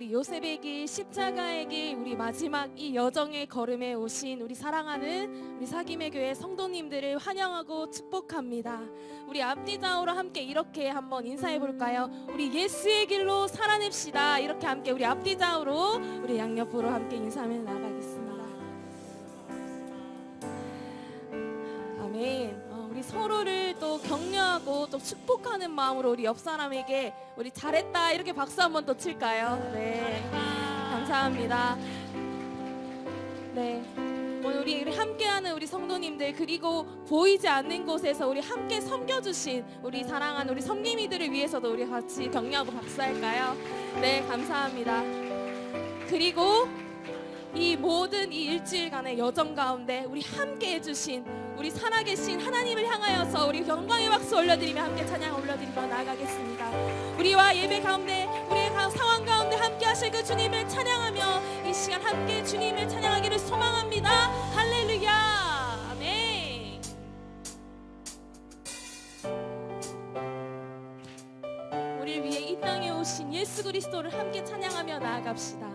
우리 요셉의 길, 십자가의 길, 우리 마지막 이 여정의 걸음에 오신 우리 사랑하는 우리 사김의 교회 성도님들을 환영하고 축복합니다. 우리 앞뒤 좌우로 함께 이렇게 한번 인사해 볼까요? 우리 예수의 길로 살아냅시다. 이렇게 함께 우리 앞뒤 좌우로 우리 양옆으로 함께 인사하며 나가겠습니다. 아멘. 우리 서로를 또 격려하고 또 축복하는 마음으로 우리 옆 사람에게 우리 잘했다 이렇게 박수 한번 더 칠까요? 네, 감사합니다. 네, 오늘 우리 함께하는 우리 성도님들, 그리고 보이지 않는 곳에서 우리 함께 섬겨주신 우리 사랑하는 우리 섬김이들을 위해서도 우리 같이 격려하고 박수할까요? 네, 감사합니다. 그리고 이 모든 이 일주일간의 여정 가운데 우리 함께 해주신 우리 살아계신 하나님을 향하여서 우리 영광의 박수 올려드리며 함께 찬양 올려드리며 나아가겠습니다. 우리와 예배 가운데, 우리의 상황 가운데 함께 하실 그 주님을 찬양하며 이 시간 함께 주님을 찬양하기를 소망합니다. 할렐루야. 아멘. 우리를 위해 이 땅에 오신 예수 그리스도를 함께 찬양하며 나아갑시다.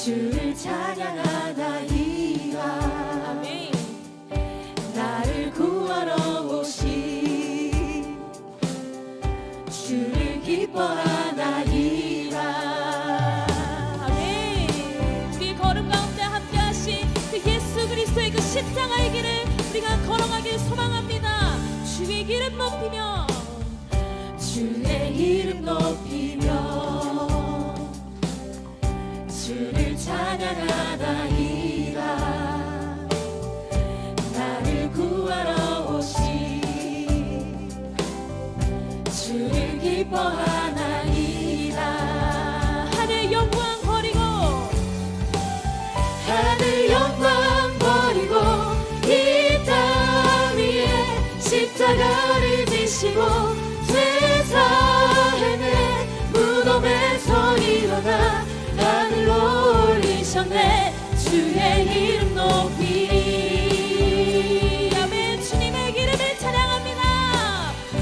주를 찬양하나이다. 아멘. 나를 구하러 오신 주를 기뻐하나이다. 아멘. 우리 걸음 가운데 함께 하신 그 예수 그리스도의 그 십자가의 길을 우리가 걸어가길 소망합니다. 주의 이름 높이며, 주의 이름 높이며 주를 찬양하나이다. 나를 구하러 오신 주를 기뻐하나이다. 하늘 영광 버리고, 하늘 영광 버리고 이 땅 위에 십자가를 지시고 죄 사해내 무덤에서 일어나 하늘로 올리셨네. 주의 이름 높이. 아멘. 주님의 이름을 찬양합니다.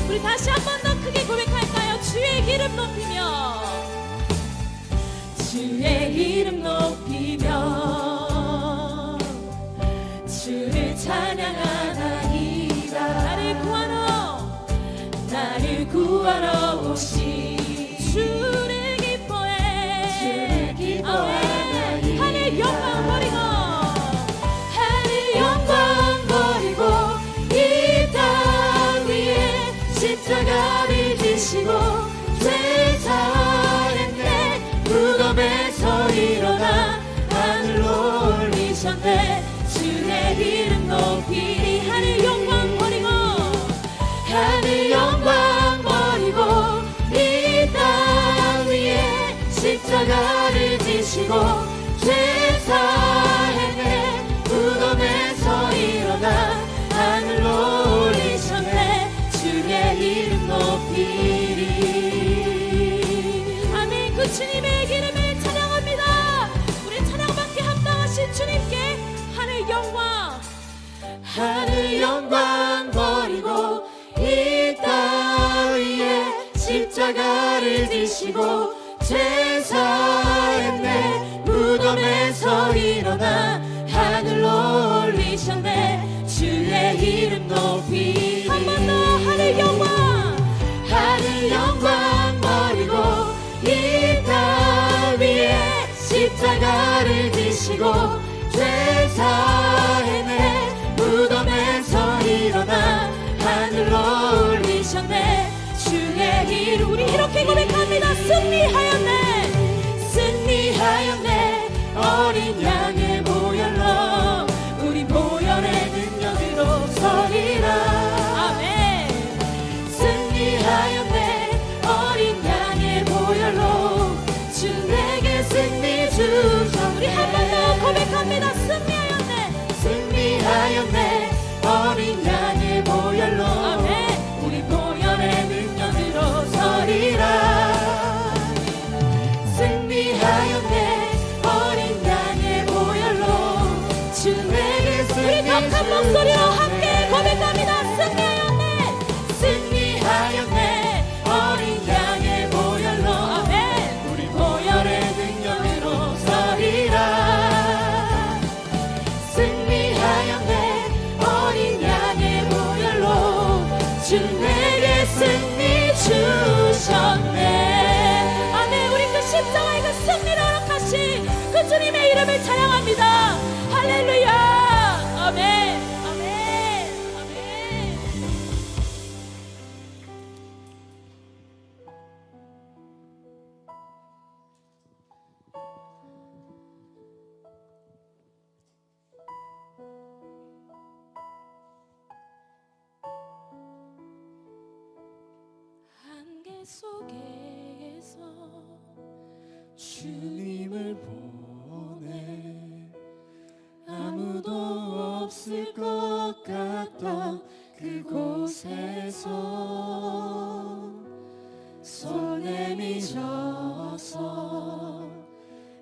우리 다시 한 번 더 크게 고백할까요? 주의 이름 높이며, 주의 이름 높이며 주를 찬양하나이다. 나를 구하러 오신 주를 기뻐해. 아멘. 하늘 영광 버리고, 하늘 영광 버리고 이 땅 위에 십자가를 지시고 죄 사했네. 무덤에서 일어나 하늘로 올리셨네. 주의 이름 높이. 하늘 영광 버리고, 하늘 영광 버리고 이 땅 위에 십자가를 지시고 죄 사해내 무덤에서 일어나 하늘로 올리셨네. 주의 이름 높이리. 아멘. 그 주님의 이름을 찬양합니다. 우리 찬양받게 합당하신 주님께 하늘 영광, 하늘 영광 버리고 이 땅 위에 십자가를 지시고 죄 사했네. 무덤에서 일어나 하늘로 올리셨네. 주의 이름 높이. 한 번 더 하늘 영광, 하늘 영광 버리고 이 땅 위에 십자가를 지시고 죄 사해내 무덤에서 일어나 하늘로 올리셨네. 주의 이름. 우리 이렇게 고백합니다. 승리하였네. 승리하였네. 어린 양의 보혈로 우리 보혈의 능력으로 서리라. 아멘. 승리하였네. 어린 양의 보혈로 주 내게 승리 주셔. 우리 한 번 더 고백합니다. 승리하였네. 승리하였네. 어린 양의 보혈로 아멘. 우리 보혈의 능력으로 서리라. 주셨네. 아멘. 우리 그 십자가의 그 승리를 허락하신 그 주님의 이름을 찬양합니다. 할렐루야. 아멘. 아멘. 아멘. 안개 속에서 주님을 보내 아무도 없을 것 같던 그곳에서 손 내밀어서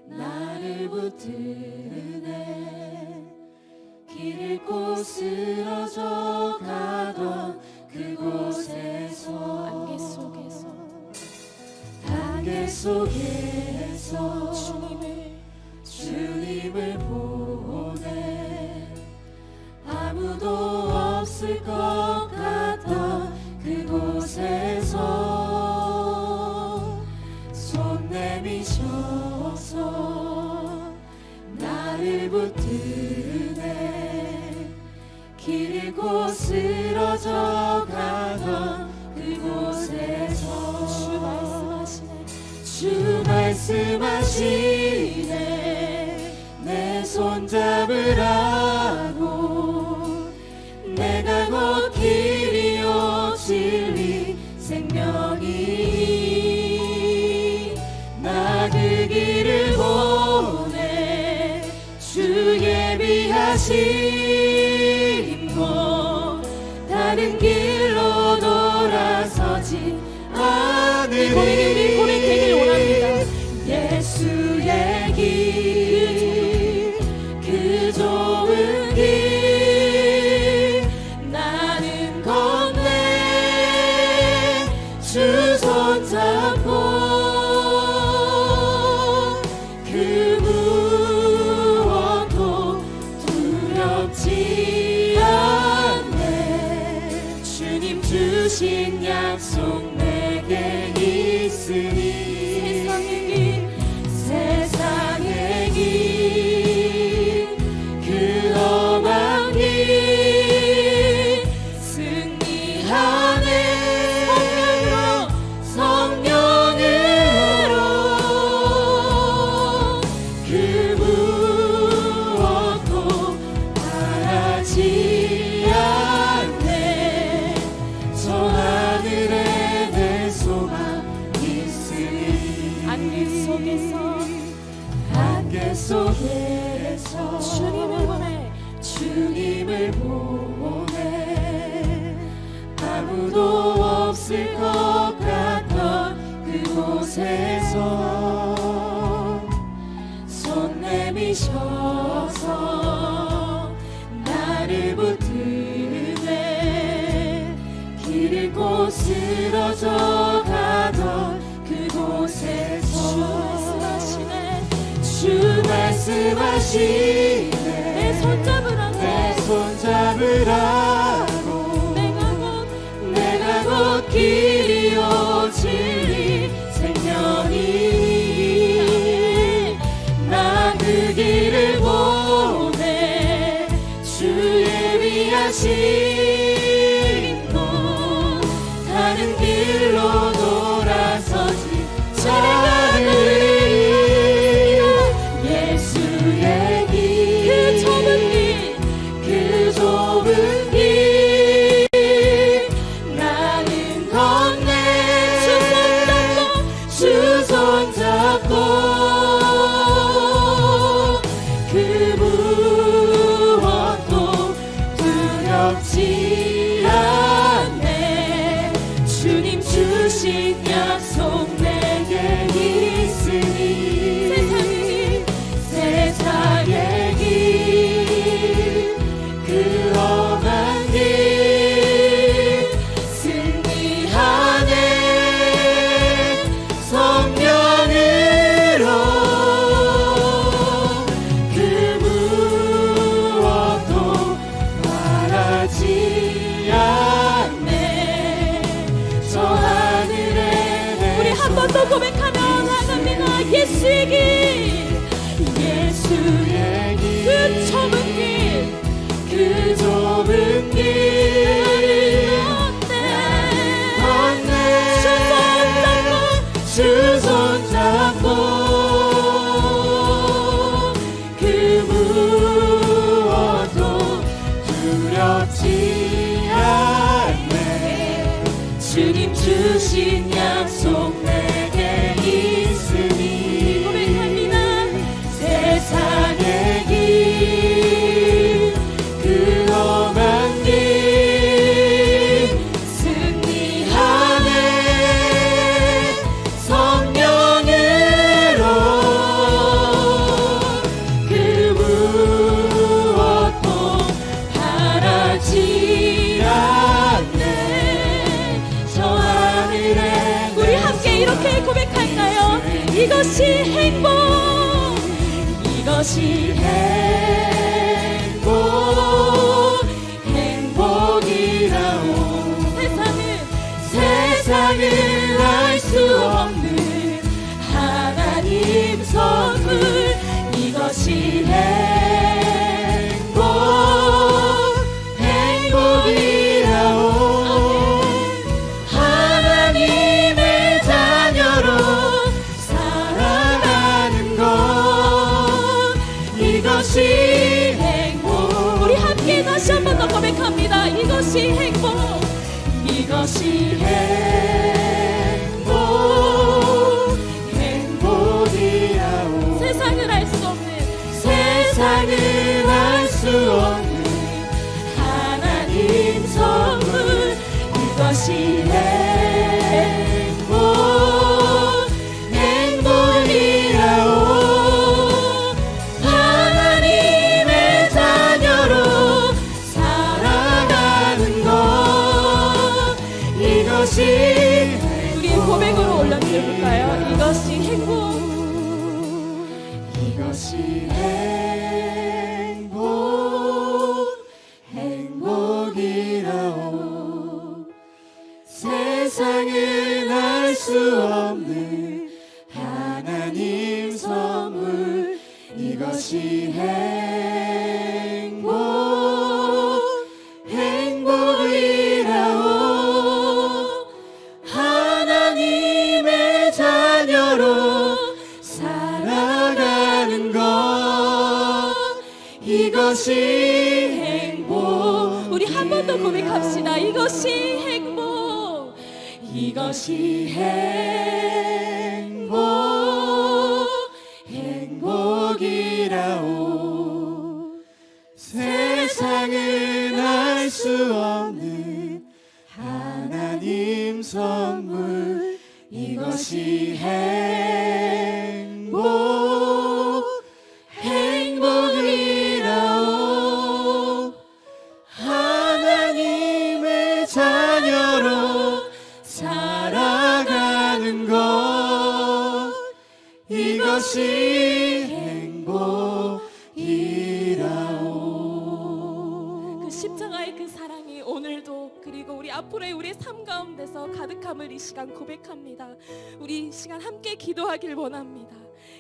나를 붙드네. 길 잃고 쓰러져 가던 그곳에서 안개 속에서 주님을 보내 아무도 없을 것 같던 그곳에서 손 내미셔서 나를 붙드네. 길 잃고 쓰러져 가던 그곳에서 주 말씀하시네. 내 손 잡으라고. 내가 곧 길이요 진리 생명이니 나 그 길을 보내. 주 예비하신 곳 다른 길로 돌아서지 않으리. 고백 되길 원합니다. 예수의 길, 그 좋은 길 나는 건네. 주 손잡고 그 무엇도 두렵지 않네. 주님 주신 약속 내게 있으니 세상의 길, 그 험한 길 승리하네. 성령으로 그 무엇도 바라지 않네. 저 하늘에 내 소망 있으니 안개 속에서 주님을 보내 아무도 없을 것 같던 그곳에서 손 내미셔서 나를 붙드네. 길 잃고 쓰러져 가던 그곳에서 주 말씀하시네. 내 손 잡으라고. 내 손 잡으라고. 내가 곧 길이요 진리 생명이니 나 그 길을 보내. 주 예비하신 곳 다른 길로 돌아서지 않으리. 예수의 길, 그 좁은 길 나는 건네. 주 손잡고 그 무엇도 두렵지 그 좁은 길 건네 주 손잡고 그 무엇도 두렵지 않네 주님 주신 약속 내게 있으니 고백합니다. 세상의 길 그 험한 길 승리하네 성령으로 그 무엇도 바라지 않네 저 하늘에 우리 함께 이렇게 고백할까요? 이것이 행복, 이것이 행복 행복이라오 세상을 알 수 없는 하나님 선물 이것이 행복 행복이라오 하나님의 자녀로 살아가는 것 이것이 행복 우리 함께 다시 한 번 더 고백합니다. 이것이 행복, 이것이 행복 행복이라오 세상을 알 수 없는 세상을 알 수 없는 하나님 선물 이것이 행복 행복이라오 하나님의 자녀로 살아가는 것 이것이 우리 고백으로 올려드려볼까요? 이것이 행복, 이것이 행복 행복이라오 세상은 알 수 없는 하나님 선물 이것이 행복 행복이라오 하나님의 자녀로 살아가는 것 이것이 행복 우리 한 번 더 고백합시다. 이것이 행복, 이것이 행복 행복이라오 세상은 알 수 없는 하나님 선물 이것이 행복 행복이라오 하나님의 자녀로 살아가는 것 이것이 행복이라오 그 십자가의 그 사랑이 오늘도 그리고 우리 앞으로의 우리의 삶 가운데서 가득함을 이 시간 고백합니다. 우리 이 시간 함께 기도하길 원합니다.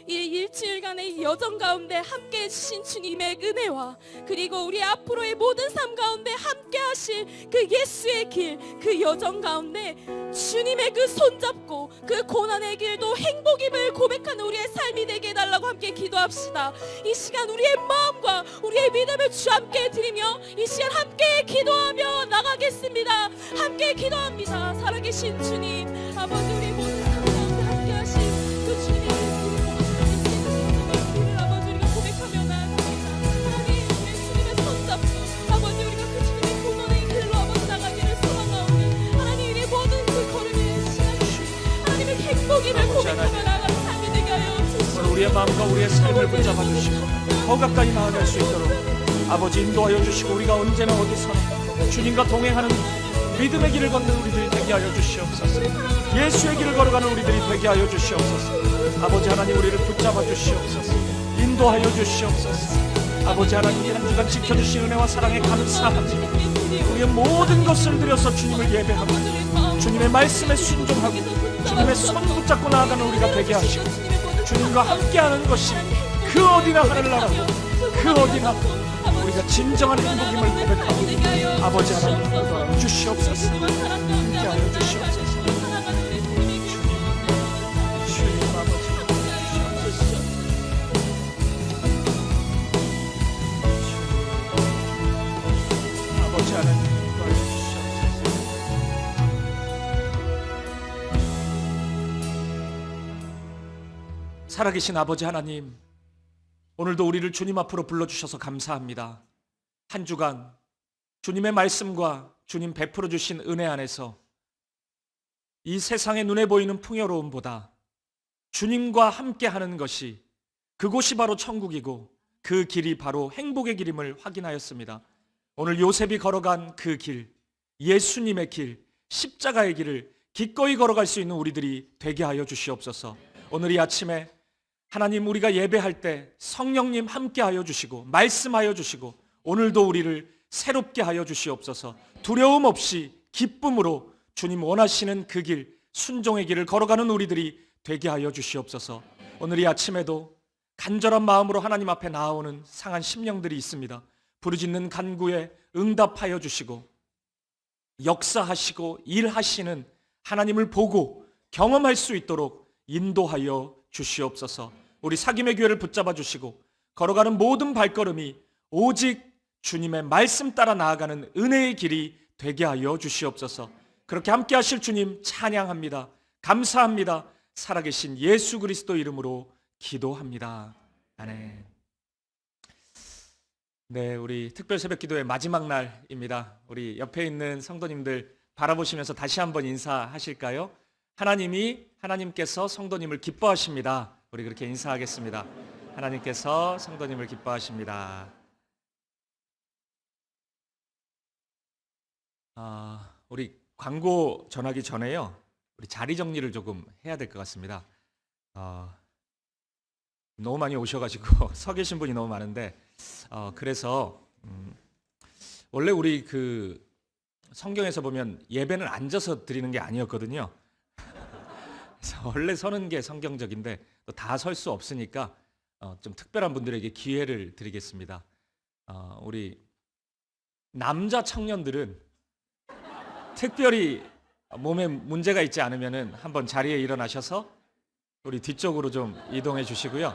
이 일주일간의 여정 가운데 함께 해주신 주님의 은혜와 그리고 우리 앞으로의 모든 삶 가운데 함께 하실 그 예수의 길, 그 여정 가운데 주님의 그 손잡고 그 고난의 길도 행복임을 고백하는 우리의 삶이 되게 해달라고 함께 기도합시다. 이 시간 우리의 마음과 우리의 믿음을 주 함께 드리며 이 시간 함께 기도하며 나가겠습니다. 함께 기도합니다. 살아계신 주님, 아버지 우리 모든 삶 가운데 함께 하신 그 주님의 길을 아버지 우리가 고백하며 나아갑니다. 하나님 우리 주님의 손잡고 아버지 우리가 그 주님의 고난의 길로 아버지 나가기를 소망하오니 하나님 우리의 모든 그 걸음의 시간이 하나님의 행복임을 고백하며 나아가는 삶이 되게 하여 주시옵소서. 오늘 우리의 마음과 우리의 삶을 붙잡아 주시고 더 가까이 나아갈 수 있도록 아버지 인도하여 주시고 우리가 언제나 어디서나 주님과 동행하는 믿음의 길을 걷는 우리들이 되게 하여 주시옵소서. 예수의 길을 걸어가는 우리들이 되게 하여 주시옵소서. 아버지 하나님 우리를 붙잡아 주시옵소서. 인도하여 주시옵소서. 아버지 하나님 한 주간 지켜주신 은혜와 사랑에 감사합니다. 우리의 모든 것을 들여서 주님을 예배하고 주님의 말씀에 순종하고 주님의 손 붙잡고 나아가는 우리가 되게 하시고 주님과 함께하는 것이 그 어디나 하늘나라고 그 어디나 우리가 진정한 행복임을 고백하고 아버지 하나님 인도하여 주시옵소서. 함께하여 주시옵소서. 주님 아버지 주시옵소서. 아버지 하나님 인도하여 주시옵소서. 살아계신 아버지 하나님, 오늘도 우리를 주님 앞으로 불러주셔서 감사합니다. 한 주간 주님의 말씀과 주님 베풀어 주신 은혜 안에서 이 세상의 눈에 보이는 풍요로움보다 주님과 함께하는 것이, 그곳이 바로 천국이고 그 길이 바로 행복의 길임을 확인하였습니다. 오늘 요셉이 걸어간 그 길, 예수님의 길, 십자가의 길을 기꺼이 걸어갈 수 있는 우리들이 되게 하여 주시옵소서. 오늘 이 아침에 하나님, 우리가 예배할 때 성령님 함께하여 주시고 말씀하여 주시고 오늘도 우리를 새롭게 하여 주시옵소서. 두려움 없이 기쁨으로 주님 원하시는 그 길, 순종의 길을 걸어가는 우리들이 되게 하여 주시옵소서. 오늘 이 아침에도 간절한 마음으로 하나님 앞에 나아오는 상한 심령들이 있습니다. 부르짖는 간구에 응답하여 주시고 역사하시고 일하시는 하나님을 보고 경험할 수 있도록 인도하여 주시옵소서. 우리 사김의 교회를 붙잡아 주시고 걸어가는 모든 발걸음이 오직 주님의 말씀 따라 나아가는 은혜의 길이 되게 하여 주시옵소서. 그렇게 함께 하실 주님 찬양합니다. 감사합니다. 살아계신 예수 그리스도 이름으로 기도합니다. 아멘. 네, 우리 특별 새벽 기도의 마지막 날입니다. 우리 옆에 있는 성도님들 바라보시면서 다시 한번 인사하실까요? 하나님께서 성도님을 기뻐하십니다. 우리 그렇게 인사하겠습니다. 하나님께서 성도님을 기뻐하십니다. 우리 광고 전하기 전에요, 우리 자리 정리를 조금 해야 될 것 같습니다. 너무 많이 오셔가지고 서 계신 분이 너무 많은데, 그래서 원래 우리 그 성경에서 보면 예배는 앉아서 드리는 게 아니었거든요. 그래서 원래 서는 게 성경적인데 다 설 수 없으니까 좀 특별한 분들에게 기회를 드리겠습니다. 우리 남자 청년들은 특별히 몸에 문제가 있지 않으면은 한번 자리에 일어나셔서 우리 뒤쪽으로 좀 이동해 주시고요.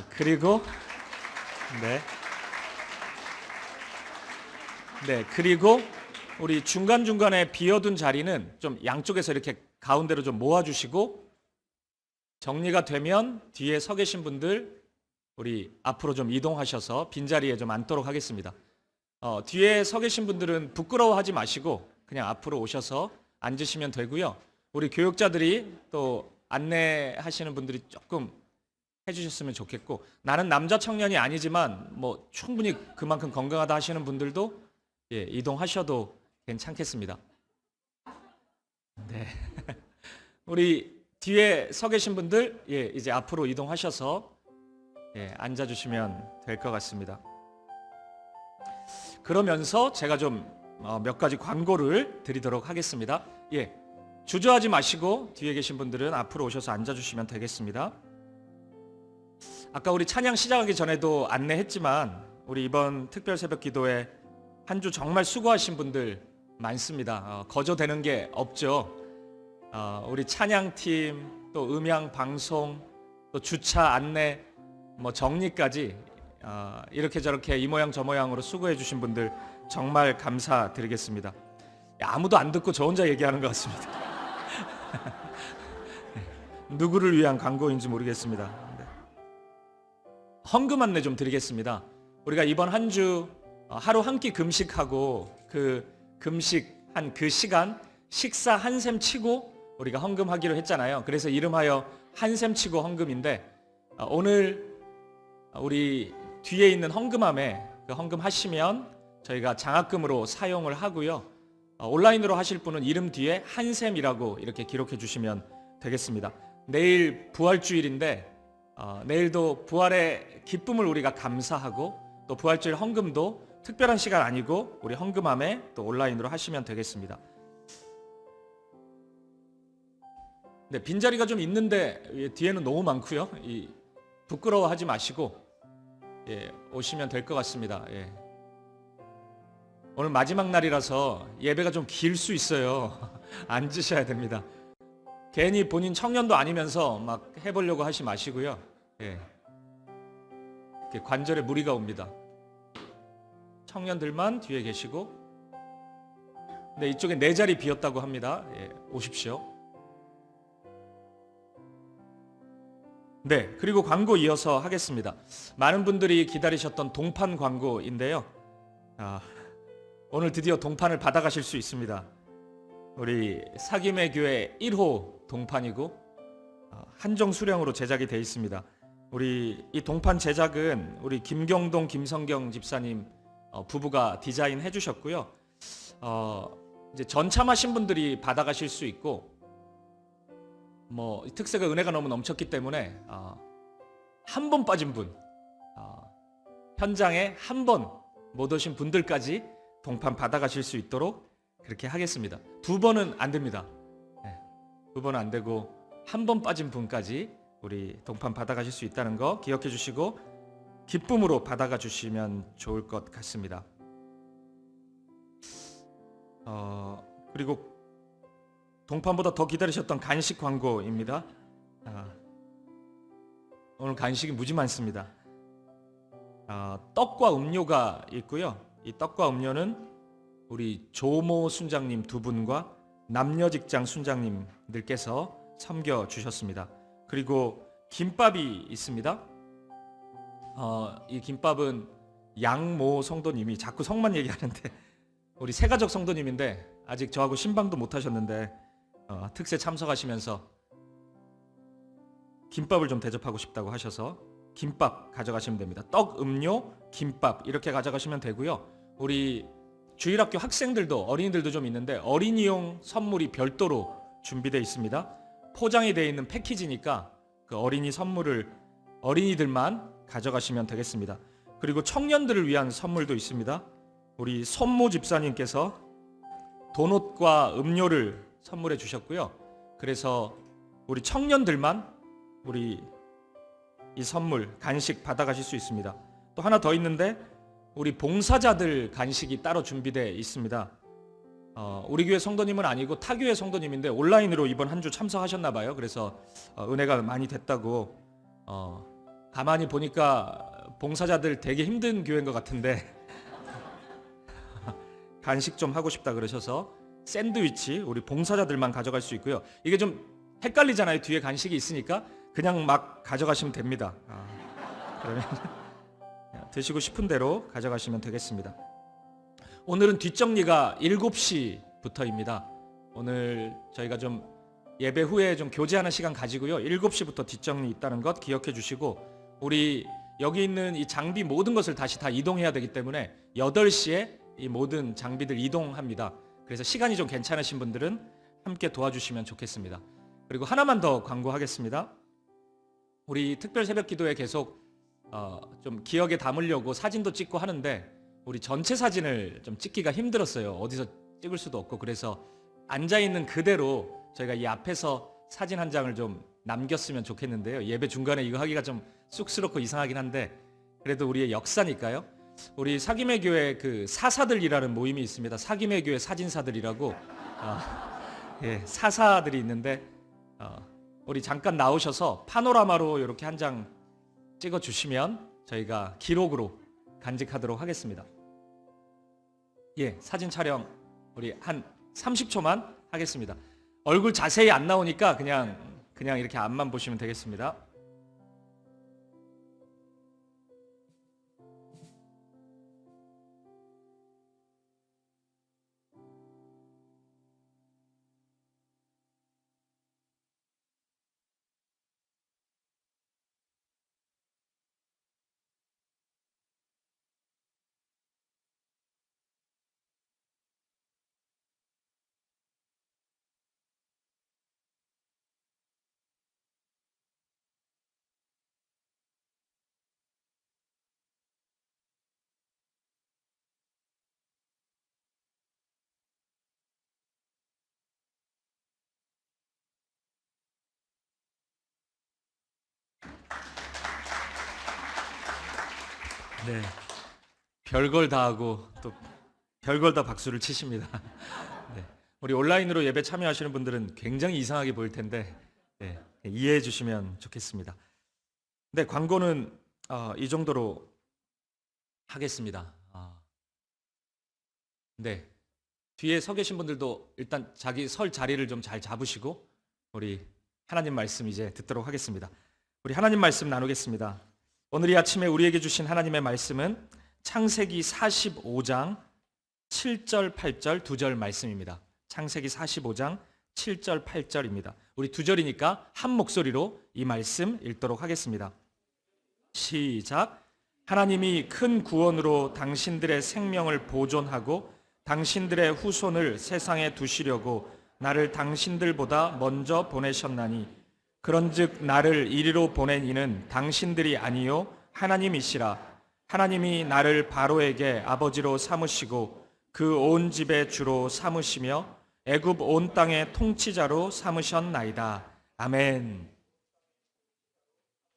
그리고 그리고 우리 중간중간에 비어둔 자리는 좀 양쪽에서 이렇게 가운데로 좀 모아주시고, 정리가 되면 뒤에 서 계신 분들 우리 앞으로 좀 이동하셔서 빈자리에 좀 앉도록 하겠습니다. 뒤에 서 계신 분들은 부끄러워하지 마시고 그냥 앞으로 오셔서 앉으시면 되고요. 우리 교육자들이 또 안내하시는 분들이 조금 해주셨으면 좋겠고, 나는 남자 청년이 아니지만 뭐 충분히 그만큼 건강하다 하시는 분들도 이동하셔도 괜찮겠습니다. 네. 우리 뒤에 서 계신 분들 이제 앞으로 이동하셔서 앉아주시면 될 것 같습니다. 그러면서 제가 좀 몇 가지 광고를 드리도록 하겠습니다. 주저하지 마시고 뒤에 계신 분들은 앞으로 오셔서 앉아주시면 되겠습니다. 아까 우리 찬양 시작하기 전에도 안내했지만 우리 이번 특별 새벽 기도에 한 주 정말 수고하신 분들 많습니다. 거저되는 게 없죠. 우리 찬양팀, 또 음향 방송, 또 주차 안내, 뭐 정리까지 이렇게 저렇게 이 모양 저 모양으로 수고해 주신 분들 정말 감사드리겠습니다. 아무도 안 듣고 저 혼자 얘기하는 것 같습니다. 누구를 위한 광고인지 모르겠습니다. 헌금 안내 좀 드리겠습니다. 우리가 이번 한 주 하루 한 끼 금식하고 그 금식한 그 시간 식사 한 셈 치고 우리가 헌금하기로 했잖아요. 그래서 이름하여 한 셈 치고 헌금인데, 오늘 우리 뒤에 있는 헌금함에 그 헌금하시면 저희가 장학금으로 사용을 하고요. 온라인으로 하실 분은 이름 뒤에 한샘이라고 이렇게 기록해 주시면 되겠습니다. 내일 부활주일인데 내일도 부활의 기쁨을 우리가 감사하고, 또 부활주일 헌금도 특별한 시간 아니고 우리 헌금함에 또 온라인으로 하시면 되겠습니다. 네, 빈자리가 좀 있는데 뒤에는 너무 많고요. 부끄러워하지 마시고 오시면 될 것 같습니다. 예. 오늘 마지막 날이라서 예배가 좀 길 수 있어요. 앉으셔야 됩니다. 괜히 본인 청년도 아니면서 막 해보려고 하지 마시고요. 예. 이렇게 관절에 무리가 옵니다. 청년들만 뒤에 계시고, 네, 이쪽에 4자리 비었다고 합니다. 예, 오십시오. 네, 그리고 광고 이어서 하겠습니다. 많은 분들이 기다리셨던 동판 광고인데요. 오늘 드디어 동판을 받아가실 수 있습니다. 우리 사김의 교회 1호 동판이고 한정 수량으로 제작이 되어 있습니다. 우리 이 동판 제작은 우리 김경동, 김성경 집사님 부부가 디자인해 주셨고요. 이제 전참하신 분들이 받아가실 수 있고, 뭐 특세가 은혜가 너무 넘쳤기 때문에 한 번 빠진 분, 현장에 한 번 못 오신 분들까지 동판 받아가실 수 있도록 그렇게 하겠습니다. 2번은 안 됩니다. 네, 2번은 안 되고 한 번 빠진 분까지 우리 동판 받아가실 수 있다는 거 기억해 주시고 기쁨으로 받아가 주시면 좋을 것 같습니다. 그리고 동판보다 더 기다리셨던 간식 광고입니다. 오늘 간식이 무지 많습니다. 떡과 음료가 있고요. 이 떡과 음료는 우리 조모 순장님 2분과 남녀직장 순장님들께서 섬겨 주셨습니다. 그리고 김밥이 있습니다. 이 김밥은 양모 성도님이 자꾸 성만 얘기하는데 우리 세가족 성도님인데 아직 저하고 신방도 못 하셨는데 특세 참석하시면서 김밥을 좀 대접하고 싶다고 하셔서 김밥 가져가시면 됩니다. 떡, 음료, 김밥 이렇게 가져가시면 되고요. 우리 주일학교 학생들도 어린이들도 좀 있는데 어린이용 선물이 별도로 준비되어 있습니다. 포장이 되어 있는 패키지니까 그 어린이 선물을 어린이들만 가져가시면 되겠습니다. 그리고 청년들을 위한 선물도 있습니다. 우리 손모 집사님께서 도넛과 음료를 선물해 주셨고요. 그래서 우리 청년들만 우리 이 선물 간식 받아가실 수 있습니다. 또 하나 더 있는데 우리 봉사자들 간식이 따로 준비되어 있습니다. 우리 교회 성도님은 아니고 타 교회 성도님인데 온라인으로 이번 한 주 참석하셨나 봐요. 그래서 은혜가 많이 됐다고. 가만히 보니까 봉사자들 되게 힘든 교회인 것 같은데 간식 좀 하고 싶다 그러셔서 샌드위치 우리 봉사자들만 가져갈 수 있고요. 이게 좀 헷갈리잖아요. 뒤에 간식이 있으니까 그냥 막 가져가시면 됩니다. 그러면 드시고 싶은 대로 가져가시면 되겠습니다. 오늘은 뒷정리가 7시부터입니다. 오늘 저희가 좀 예배 후에 좀 교제하는 시간 가지고요. 7시부터 뒷정리 있다는 것 기억해 주시고 우리 여기 있는 이 장비 모든 것을 다시 다 이동해야 되기 때문에 8시에 이 모든 장비들 이동합니다. 그래서 시간이 좀 괜찮으신 분들은 함께 도와주시면 좋겠습니다. 그리고 하나만 더 광고하겠습니다. 우리 특별 새벽 기도에 계속 좀 기억에 담으려고 사진도 찍고 하는데 우리 전체 사진을 좀 찍기가 힘들었어요. 어디서 찍을 수도 없고 그래서 앉아있는 그대로 저희가 이 앞에서 사진 한 장을 좀 남겼으면 좋겠는데요. 예배 중간에 이거 하기가 좀 쑥스럽고 이상하긴 한데 그래도 우리의 역사니까요. 우리 사김의 교회 그 사사들이라는 모임이 있습니다. 사김의 교회 사진사들이라고 사사들이 있는데 우리 잠깐 나오셔서 파노라마로 이렇게 한 장 찍어주시면 저희가 기록으로 간직하도록 하겠습니다. 사진 촬영 우리 한 30초만 하겠습니다. 얼굴 자세히 안 나오니까 그냥 이렇게 앞만 보시면 되겠습니다. 네, 별걸 다 하고 또 별걸 다 박수를 치십니다. 네, 우리 온라인으로 예배 참여하시는 분들은 굉장히 이상하게 보일 텐데 네, 이해해 주시면 좋겠습니다. 네, 광고는 이 정도로 하겠습니다. 네, 뒤에 서 계신 분들도 일단 자기 설 자리를 좀 잘 잡으시고 우리 하나님 말씀 이제 듣도록 하겠습니다. 우리 하나님 말씀 나누겠습니다. 오늘 이 아침에 우리에게 주신 하나님의 말씀은 창세기 45장 7절 8절 두 절 말씀입니다. 창세기 45장 7절 8절입니다. 우리 두 절이니까 한 목소리로 이 말씀 읽도록 하겠습니다. 시작. 하나님이 큰 구원으로 당신들의 생명을 보존하고 당신들의 후손을 세상에 두시려고 나를 당신들보다 먼저 보내셨나니 그런즉 나를 이리로 보낸 이는 당신들이 아니요 하나님이시라. 하나님이 나를 바로에게 아버지로 삼으시고 그 온 집의 주로 삼으시며 애굽 온 땅의 통치자로 삼으셨나이다. 아멘.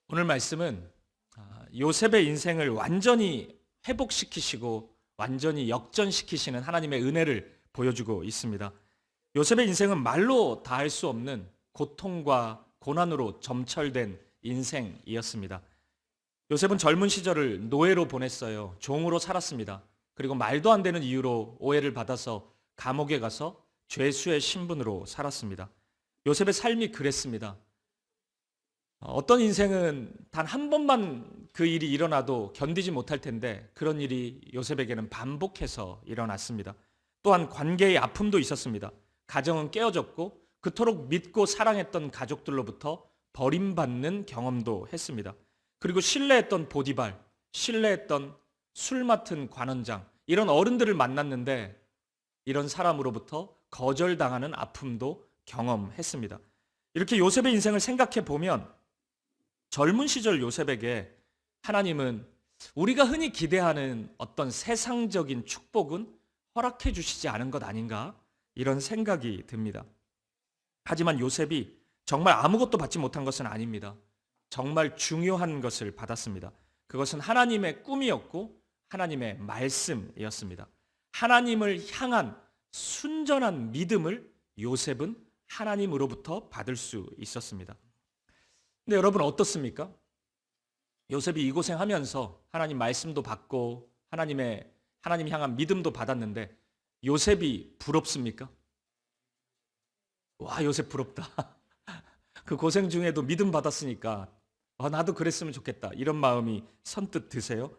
오늘 말씀은 요셉의 인생을 완전히 회복시키시고 완전히 역전시키시는 하나님의 은혜를 보여주고 있습니다. 요셉의 인생은 말로 다 할 수 없는 고통과 고난으로 점철된 인생이었습니다. 요셉은 젊은 시절을 노예로 보냈어요. 종으로 살았습니다. 그리고 말도 안 되는 이유로 오해를 받아서 감옥에 가서 죄수의 신분으로 살았습니다. 요셉의 삶이 그랬습니다. 어떤 인생은 단 한 번만 그 일이 일어나도 견디지 못할 텐데 그런 일이 요셉에게는 반복해서 일어났습니다. 또한 관계의 아픔도 있었습니다. 가정은 깨어졌고 그토록 믿고 사랑했던 가족들로부터 버림받는 경험도 했습니다. 그리고 신뢰했던 보디발, 신뢰했던 술 맡은 관원장, 이런 어른들을 만났는데 이런 사람으로부터 거절당하는 아픔도 경험했습니다. 이렇게 요셉의 인생을 생각해 보면 젊은 시절 요셉에게 하나님은 우리가 흔히 기대하는 어떤 세상적인 축복은 허락해 주시지 않은 것 아닌가? 이런 생각이 듭니다. 하지만 요셉이 정말 아무것도 받지 못한 것은 아닙니다. 정말 중요한 것을 받았습니다. 그것은 하나님의 꿈이었고 하나님의 말씀이었습니다. 하나님을 향한 순전한 믿음을 요셉은 하나님으로부터 받을 수 있었습니다. 근데 여러분 어떻습니까? 요셉이 이 고생하면서 하나님 말씀도 받고 하나님 향한 믿음도 받았는데 요셉이 부럽습니까? 와, 요셉 부럽다. 그 고생 중에도 믿음 받았으니까 나도 그랬으면 좋겠다. 이런 마음이 선뜻 드세요?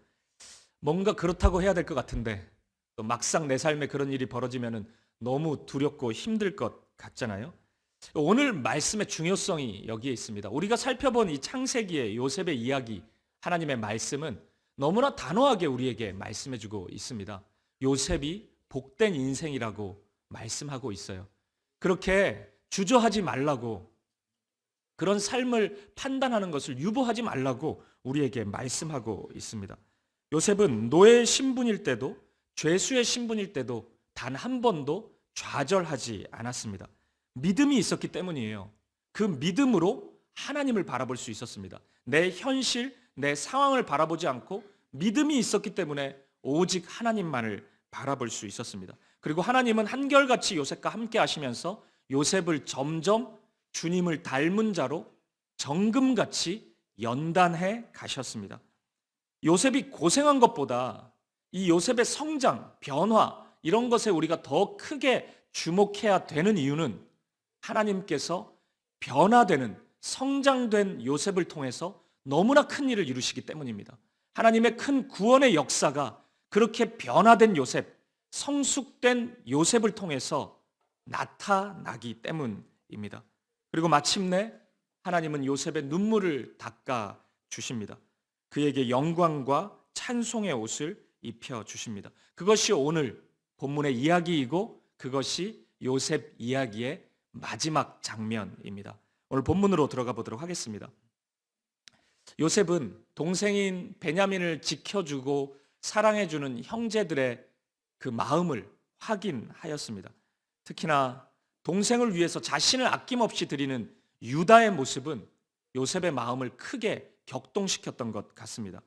뭔가 그렇다고 해야 될 것 같은데 또 막상 내 삶에 그런 일이 벌어지면 너무 두렵고 힘들 것 같잖아요. 오늘 말씀의 중요성이 여기에 있습니다. 우리가 살펴본 이 창세기의 요셉의 이야기, 하나님의 말씀은 너무나 단호하게 우리에게 말씀해주고 있습니다. 요셉이 복된 인생이라고 말씀하고 있어요. 그렇게 주저하지 말라고, 그런 삶을 판단하는 것을 유보하지 말라고 우리에게 말씀하고 있습니다. 요셉은 노예의 신분일 때도 죄수의 신분일 때도 단 한 번도 좌절하지 않았습니다. 믿음이 있었기 때문이에요. 그 믿음으로 하나님을 바라볼 수 있었습니다. 내 현실, 내 상황을 바라보지 않고 믿음이 있었기 때문에 오직 하나님만을 바라볼 수 있었습니다. 그리고 하나님은 한결같이 요셉과 함께 하시면서 요셉을 점점 주님을 닮은 자로 정금같이 연단해 가셨습니다. 요셉이 고생한 것보다 이 요셉의 성장, 변화, 이런 것에 우리가 더 크게 주목해야 되는 이유는 하나님께서 변화되는, 성장된 요셉을 통해서 너무나 큰 일을 이루시기 때문입니다. 하나님의 큰 구원의 역사가 그렇게 변화된 요셉, 성숙된 요셉을 통해서 나타나기 때문입니다. 그리고 마침내 하나님은 요셉의 눈물을 닦아 주십니다. 그에게 영광과 찬송의 옷을 입혀 주십니다. 그것이 오늘 본문의 이야기이고 그것이 요셉 이야기의 마지막 장면입니다. 오늘 본문으로 들어가 보도록 하겠습니다. 요셉은 동생인 베냐민을 지켜주고 사랑해주는 형제들의 그 마음을 확인하였습니다. 특히나 동생을 위해서 자신을 아낌없이 드리는 유다의 모습은 요셉의 마음을 크게 격동시켰던 것 같습니다.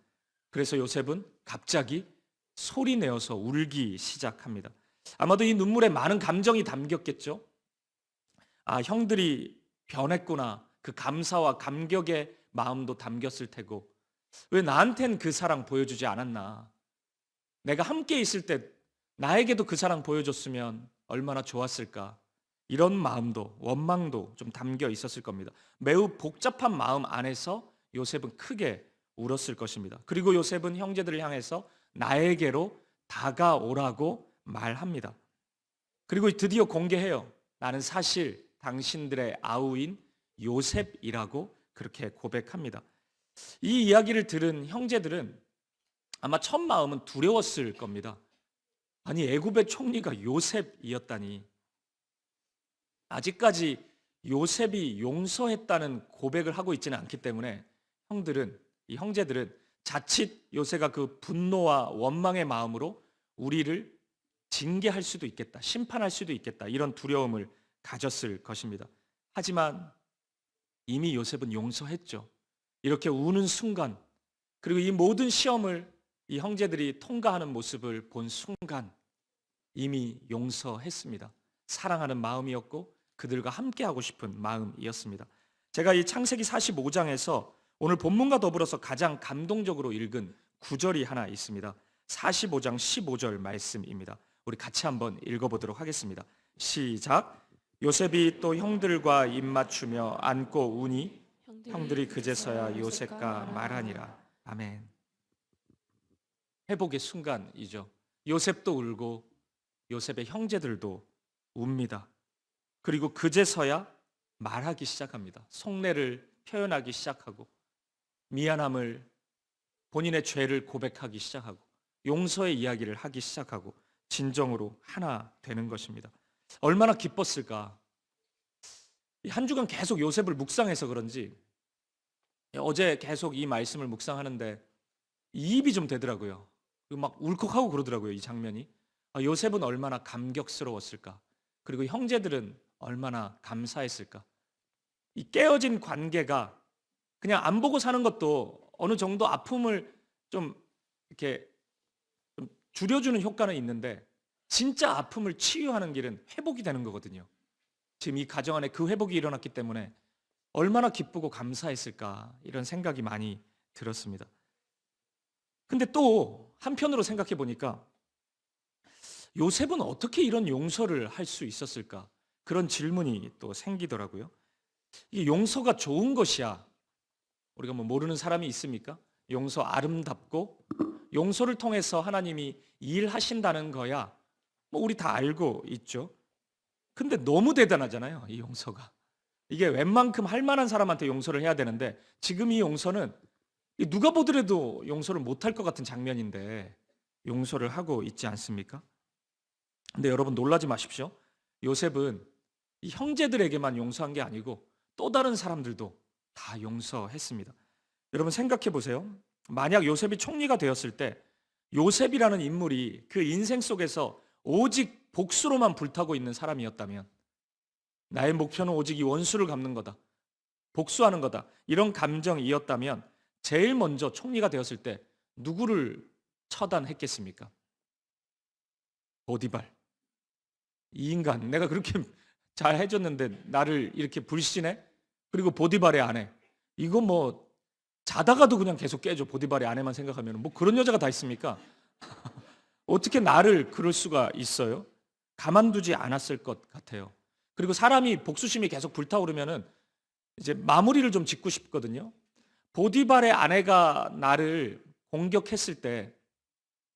그래서 요셉은 갑자기 소리 내어서 울기 시작합니다. 아마도 이 눈물에 많은 감정이 담겼겠죠. 아, 형들이 변했구나. 그 감사와 감격의 마음도 담겼을 테고, 왜 나한텐 그 사랑 보여주지 않았나. 내가 함께 있을 때 나에게도 그 사랑 보여줬으면 얼마나 좋았을까. 이런 마음도, 원망도 좀 담겨 있었을 겁니다. 매우 복잡한 마음 안에서 요셉은 크게 울었을 것입니다. 그리고 요셉은 형제들을 향해서 나에게로 다가오라고 말합니다. 그리고 드디어 공개해요. 나는 사실 당신들의 아우인 요셉이라고 그렇게 고백합니다. 이 이야기를 들은 형제들은 아마 첫 마음은 두려웠을 겁니다. 아니, 애굽의 총리가 요셉이었다니. 아직까지 요셉이 용서했다는 고백을 하고 있지는 않기 때문에 이 형제들은 자칫 요셉가 그 분노와 원망의 마음으로 우리를 징계할 수도 있겠다, 심판할 수도 있겠다, 이런 두려움을 가졌을 것입니다. 하지만 이미 요셉은 용서했죠. 이렇게 우는 순간, 그리고 이 모든 시험을 이 형제들이 통과하는 모습을 본 순간 이미 용서했습니다. 사랑하는 마음이었고 그들과 함께하고 싶은 마음이었습니다. 제가 이 창세기 45장에서 오늘 본문과 더불어서 가장 감동적으로 읽은 구절이 하나 있습니다. 45장 15절 말씀입니다. 우리 같이 한번 읽어보도록 하겠습니다. 시작. 요셉이 또 형들과 입맞추며 안고 우니 형들이 그제서야 요셉과 말하니라. 아멘. 회복의 순간이죠. 요셉도 울고 요셉의 형제들도 웁니다. 그리고 그제서야 말하기 시작합니다. 속내를 표현하기 시작하고 미안함을, 본인의 죄를 고백하기 시작하고 용서의 이야기를 하기 시작하고 진정으로 하나 되는 것입니다. 얼마나 기뻤을까. 한 주간 계속 요셉을 묵상해서 그런지 어제 계속 이 말씀을 묵상하는데 이입이 좀 되더라고요. 막 울컥하고 그러더라고요. 이 장면이. 요셉은 얼마나 감격스러웠을까. 그리고 형제들은 얼마나 감사했을까. 이 깨어진 관계가 그냥 안 보고 사는 것도 어느 정도 아픔을 좀 이렇게 좀 줄여주는 효과는 있는데, 진짜 아픔을 치유하는 길은 회복이 되는 거거든요. 지금 이 가정 안에 그 회복이 일어났기 때문에 얼마나 기쁘고 감사했을까, 이런 생각이 많이 들었습니다. 근데 또 한편으로 생각해 보니까 요셉은 어떻게 이런 용서를 할 수 있었을까, 그런 질문이 또 생기더라고요. 이 용서가 좋은 것이야, 우리가 뭐 모르는 사람이 있습니까? 용서 아름답고 용서를 통해서 하나님이 일하신다는 거야, 뭐 우리 다 알고 있죠. 근데 너무 대단하잖아요, 이 용서가. 이게 웬만큼 할 만한 사람한테 용서를 해야 되는데, 지금 이 용서는 누가 보더라도 용서를 못할 것 같은 장면인데 용서를 하고 있지 않습니까? 근데 여러분 놀라지 마십시오. 요셉은 이 형제들에게만 용서한 게 아니고 또 다른 사람들도 다 용서했습니다. 여러분 생각해 보세요. 만약 요셉이 총리가 되었을 때 요셉이라는 인물이 그 인생 속에서 오직 복수로만 불타고 있는 사람이었다면, 나의 목표는 오직 이 원수를 갚는 거다, 복수하는 거다, 이런 감정이었다면 제일 먼저 총리가 되었을 때 누구를 처단했겠습니까? 보디발. 이 인간, 내가 그렇게 잘 해줬는데 나를 이렇게 불신해? 그리고 보디발의 아내, 이거 뭐 자다가도 그냥 계속 깨져. 보디발의 아내만 생각하면 뭐 그런 여자가 다 있습니까? 어떻게 나를 그럴 수가 있어요? 가만두지 않았을 것 같아요. 그리고 사람이 복수심이 계속 불타오르면은 이제 마무리를 좀 짓고 싶거든요. 보디발의 아내가 나를 공격했을 때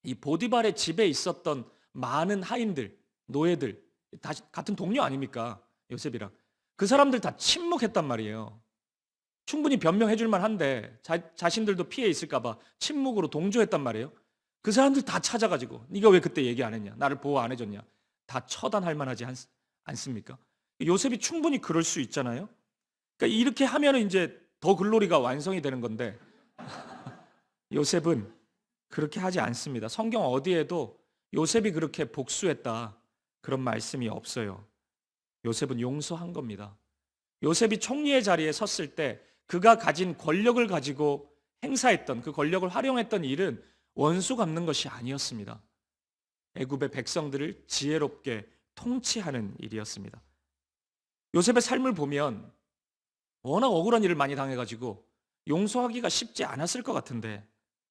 이 보디발의 집에 있었던 많은 하인들, 노예들, 다 같은 동료 아닙니까? 요셉이랑. 그 사람들 다 침묵했단 말이에요. 충분히 변명해 줄 만한데 자신들도 피해 있을까 봐 침묵으로 동조했단 말이에요. 그 사람들 다 찾아가지고 네가 왜 그때 얘기 안 했냐, 나를 보호 안 해줬냐, 다 처단할 만하지 않습니까? 요셉이 충분히 그럴 수 있잖아요. 그러니까 이렇게 하면 이제 더 글로리가 완성이 되는 건데 요셉은 그렇게 하지 않습니다. 성경 어디에도 요셉이 그렇게 복수했다, 그런 말씀이 없어요. 요셉은 용서한 겁니다. 요셉이 총리의 자리에 섰을 때 그가 가진 권력을 가지고 행사했던, 그 권력을 활용했던 일은 원수 갚는 것이 아니었습니다. 애굽의 백성들을 지혜롭게 통치하는 일이었습니다. 요셉의 삶을 보면 워낙 억울한 일을 많이 당해가지고 용서하기가 쉽지 않았을 것 같은데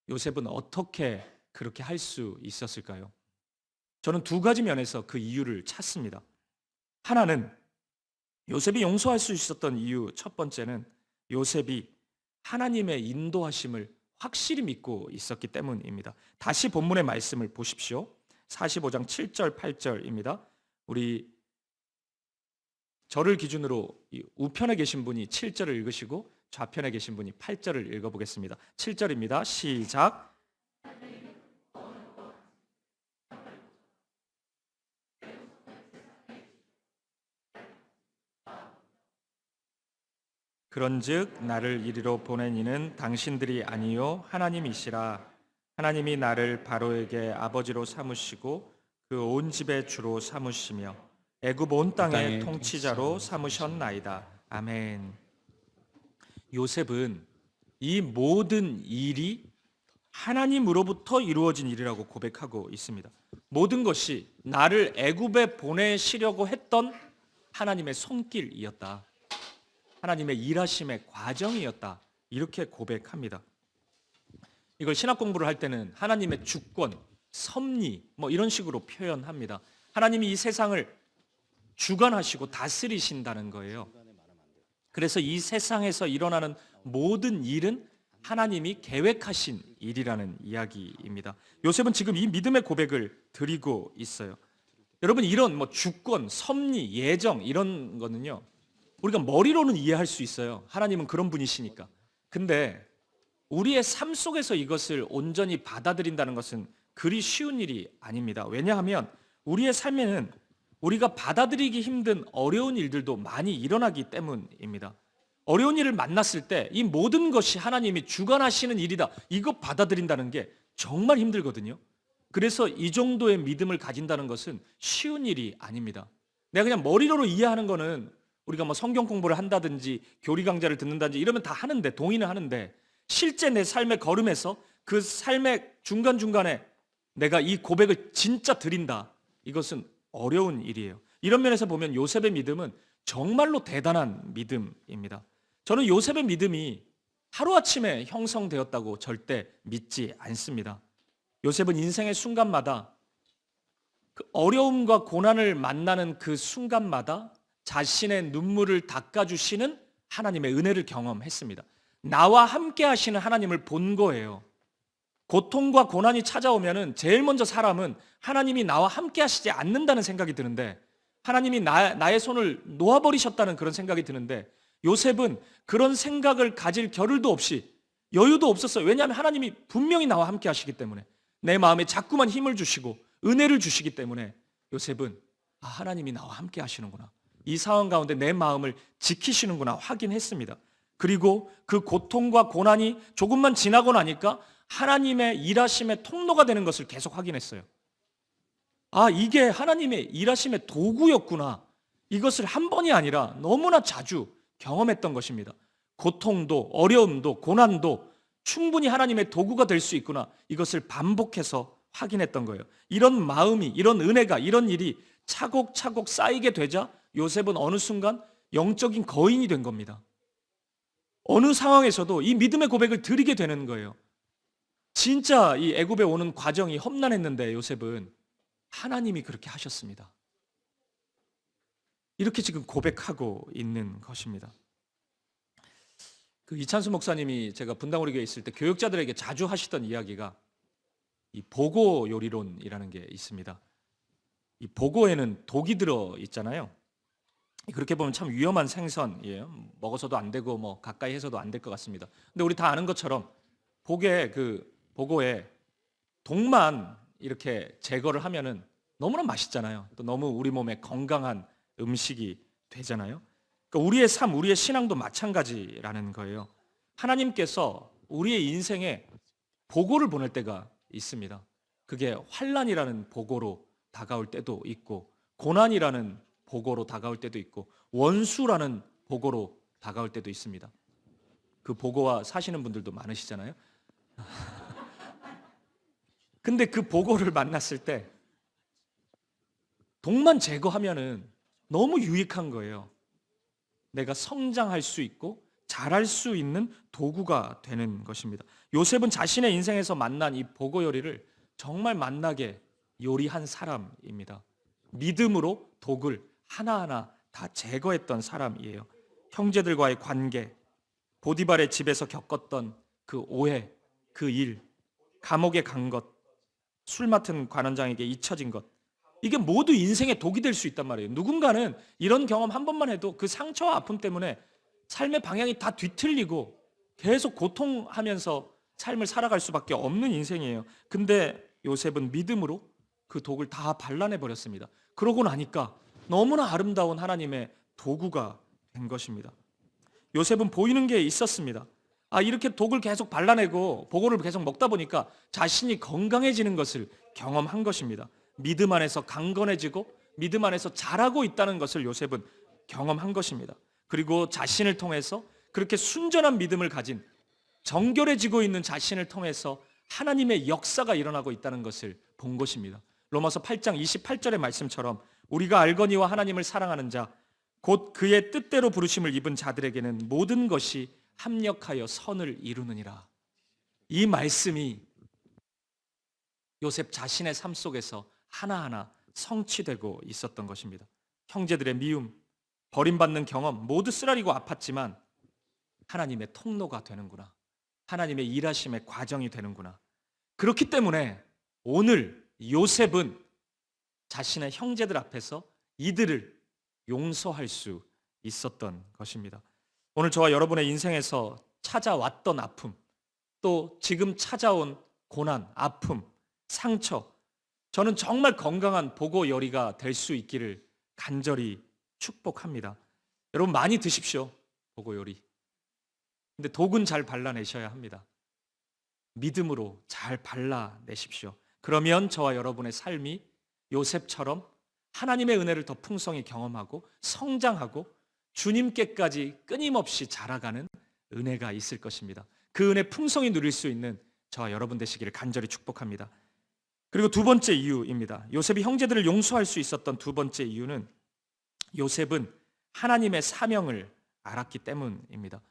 요셉은 어떻게 그렇게 할 수 있었을까요? 저는 두 가지 면에서 그 이유를 찾습니다. 하나는 요셉이 용서할 수 있었던 이유, 첫 번째는 요셉이 하나님의 인도하심을 확실히 믿고 있었기 때문입니다. 다시 본문의 말씀을 보십시오. 45장 7절 8절입니다. 우리 저를 기준으로 우편에 계신 분이 7절을 읽으시고 좌편에 계신 분이 8절을 읽어보겠습니다. 7절입니다. 시작. 그런즉 나를 이리로 보낸 이는 당신들이 아니요 하나님이시라. 하나님이 나를 바로에게 아버지로 삼으시고 그 온 집의 주로 삼으시며 애굽 온 땅의 통치자로 삼으셨나이다. 아멘. 요셉은 이 모든 일이 하나님으로부터 이루어진 일이라고 고백하고 있습니다. 모든 것이 나를 애굽에 보내시려고 했던 하나님의 손길이었다. 하나님의 일하심의 과정이었다. 이렇게 고백합니다. 이걸 신학 공부를 할 때는 하나님의 주권, 섭리 이런 식으로 표현합니다. 하나님이 이 세상을 주관하시고 다스리신다는 거예요. 그래서 이 세상에서 일어나는 모든 일은 하나님이 계획하신 일이라는 이야기입니다. 요셉은 지금 이 믿음의 고백을 드리고 있어요. 여러분, 이런 주권, 섭리, 예정 이런 거는요, 우리가 머리로는 이해할 수 있어요. 하나님은 그런 분이시니까. 근데 우리의 삶 속에서 이것을 온전히 받아들인다는 것은 그리 쉬운 일이 아닙니다. 왜냐하면 우리의 삶에는 우리가 받아들이기 힘든 어려운 일들도 많이 일어나기 때문입니다. 어려운 일을 만났을 때 이 모든 것이 하나님이 주관하시는 일이다. 이거 받아들인다는 게 정말 힘들거든요. 그래서 이 정도의 믿음을 가진다는 것은 쉬운 일이 아닙니다. 내가 그냥 머리로 이해하는 거는 우리가 성경 공부를 한다든지 교리 강좌를 듣는다든지 이러면 다 하는데, 동의는 하는데, 실제 내 삶의 걸음에서 그 삶의 중간중간에 내가 이 고백을 진짜 드린다. 이것은 어려운 일이에요. 이런 면에서 보면 요셉의 믿음은 정말로 대단한 믿음입니다. 저는 요셉의 믿음이 하루아침에 형성되었다고 절대 믿지 않습니다. 요셉은 인생의 순간마다 그 어려움과 고난을 만나는 그 순간마다 자신의 눈물을 닦아주시는 하나님의 은혜를 경험했습니다. 나와 함께 하시는 하나님을 본 거예요. 고통과 고난이 찾아오면은 제일 먼저 사람은 하나님이 나와 함께 하시지 않는다는 생각이 드는데, 하나님이 나의 손을 놓아버리셨다는 그런 생각이 드는데, 요셉은 그런 생각을 가질 겨를도 없이, 여유도 없었어요. 왜냐하면 하나님이 분명히 나와 함께 하시기 때문에, 내 마음에 자꾸만 힘을 주시고 은혜를 주시기 때문에 요셉은 하나님이 나와 함께 하시는구나, 이 상황 가운데 내 마음을 지키시는구나 확인했습니다. 그리고 그 고통과 고난이 조금만 지나고 나니까 하나님의 일하심의 통로가 되는 것을 계속 확인했어요. 이게 하나님의 일하심의 도구였구나. 이것을 한 번이 아니라 너무나 자주 경험했던 것입니다. 고통도 어려움도 고난도 충분히 하나님의 도구가 될 수 있구나. 이것을 반복해서 확인했던 거예요. 이런 마음이, 이런 은혜가, 이런 일이 차곡차곡 쌓이게 되자 요셉은 어느 순간 영적인 거인이 된 겁니다. 어느 상황에서도 이 믿음의 고백을 드리게 되는 거예요. 진짜 이 애굽에 오는 과정이 험난했는데 요셉은 하나님이 그렇게 하셨습니다. 이렇게 지금 고백하고 있는 것입니다. 그 이찬수 목사님이 제가 분당 우리 교회에 있을 때 교육자들에게 자주 하시던 이야기가 이 보고 요리론이라는 게 있습니다. 이 보고에는 독이 들어 있잖아요. 그렇게 보면 참 위험한 생선이에요. 먹어서도 안 되고 가까이 해서도 안 될 것 같습니다. 근데 우리 다 아는 것처럼 보고에 독만 이렇게 제거를 하면은 너무나 맛있잖아요. 또 너무 우리 몸에 건강한 음식이 되잖아요. 그러니까 우리의 삶, 우리의 신앙도 마찬가지라는 거예요. 하나님께서 우리의 인생에 보고를 보낼 때가 있습니다. 그게 환난이라는 보고로 다가올 때도 있고, 고난이라는 보고로 다가올 때도 있고, 원수라는 보고로 다가올 때도 있습니다. 그 보고와 사시는 분들도 많으시잖아요. 근데 그 보고를 만났을 때 독만 제거하면은 너무 유익한 거예요. 내가 성장할 수 있고 잘할 수 있는 도구가 되는 것입니다. 요셉은 자신의 인생에서 만난 이 보고 요리를 정말 만나게 요리한 사람입니다. 믿음으로 독을 하나하나 다 제거했던 사람이에요. 형제들과의 관계, 보디발의 집에서 겪었던 그 오해, 그 일, 감옥에 간 것, 술 맡은 관원장에게 잊혀진 것, 이게 모두 인생의 독이 될 수 있단 말이에요. 누군가는 이런 경험 한 번만 해도 그 상처와 아픔 때문에 삶의 방향이 다 뒤틀리고 계속 고통하면서 삶을 살아갈 수밖에 없는 인생이에요. 근데 요셉은 믿음으로 그 독을 다 발라내 버렸습니다. 그러고 나니까 너무나 아름다운 하나님의 도구가 된 것입니다. 요셉은 보이는 게 있었습니다. 이렇게 독을 계속 발라내고 보고를 계속 먹다 보니까 자신이 건강해지는 것을 경험한 것입니다. 믿음 안에서 강건해지고 믿음 안에서 자라고 있다는 것을 요셉은 경험한 것입니다. 그리고 자신을 통해서 그렇게 순전한 믿음을 가진 정결해지고 있는 자신을 통해서 하나님의 역사가 일어나고 있다는 것을 본 것입니다. 로마서 8장 28절의 말씀처럼 우리가 알거니와 하나님을 사랑하는 자 곧 그의 뜻대로 부르심을 입은 자들에게는 모든 것이 합력하여 선을 이루느니라. 이 말씀이 요셉 자신의 삶 속에서 하나하나 성취되고 있었던 것입니다. 형제들의 미움, 버림받는 경험 모두 쓰라리고 아팠지만 하나님의 통로가 되는구나. 하나님의 일하심의 과정이 되는구나. 그렇기 때문에 오늘 요셉은 자신의 형제들 앞에서 이들을 용서할 수 있었던 것입니다. 오늘 저와 여러분의 인생에서 찾아왔던 아픔, 또 지금 찾아온 고난, 아픔, 상처, 저는 정말 건강한 보고 요리가 될 수 있기를 간절히 축복합니다. 여러분 많이 드십시오. 보고 요리. 근데 독은 잘 발라내셔야 합니다. 믿음으로 잘 발라내십시오. 그러면 저와 여러분의 삶이 요셉처럼 하나님의 은혜를 더 풍성히 경험하고 성장하고 주님께까지 끊임없이 자라가는 은혜가 있을 것입니다. 그 은혜 풍성히 누릴 수 있는 저와 여러분 되시기를 간절히 축복합니다. 그리고 두 번째 이유입니다. 요셉이 형제들을 용서할 수 있었던 두 번째 이유는 요셉은 하나님의 사명을 알았기 때문입니다.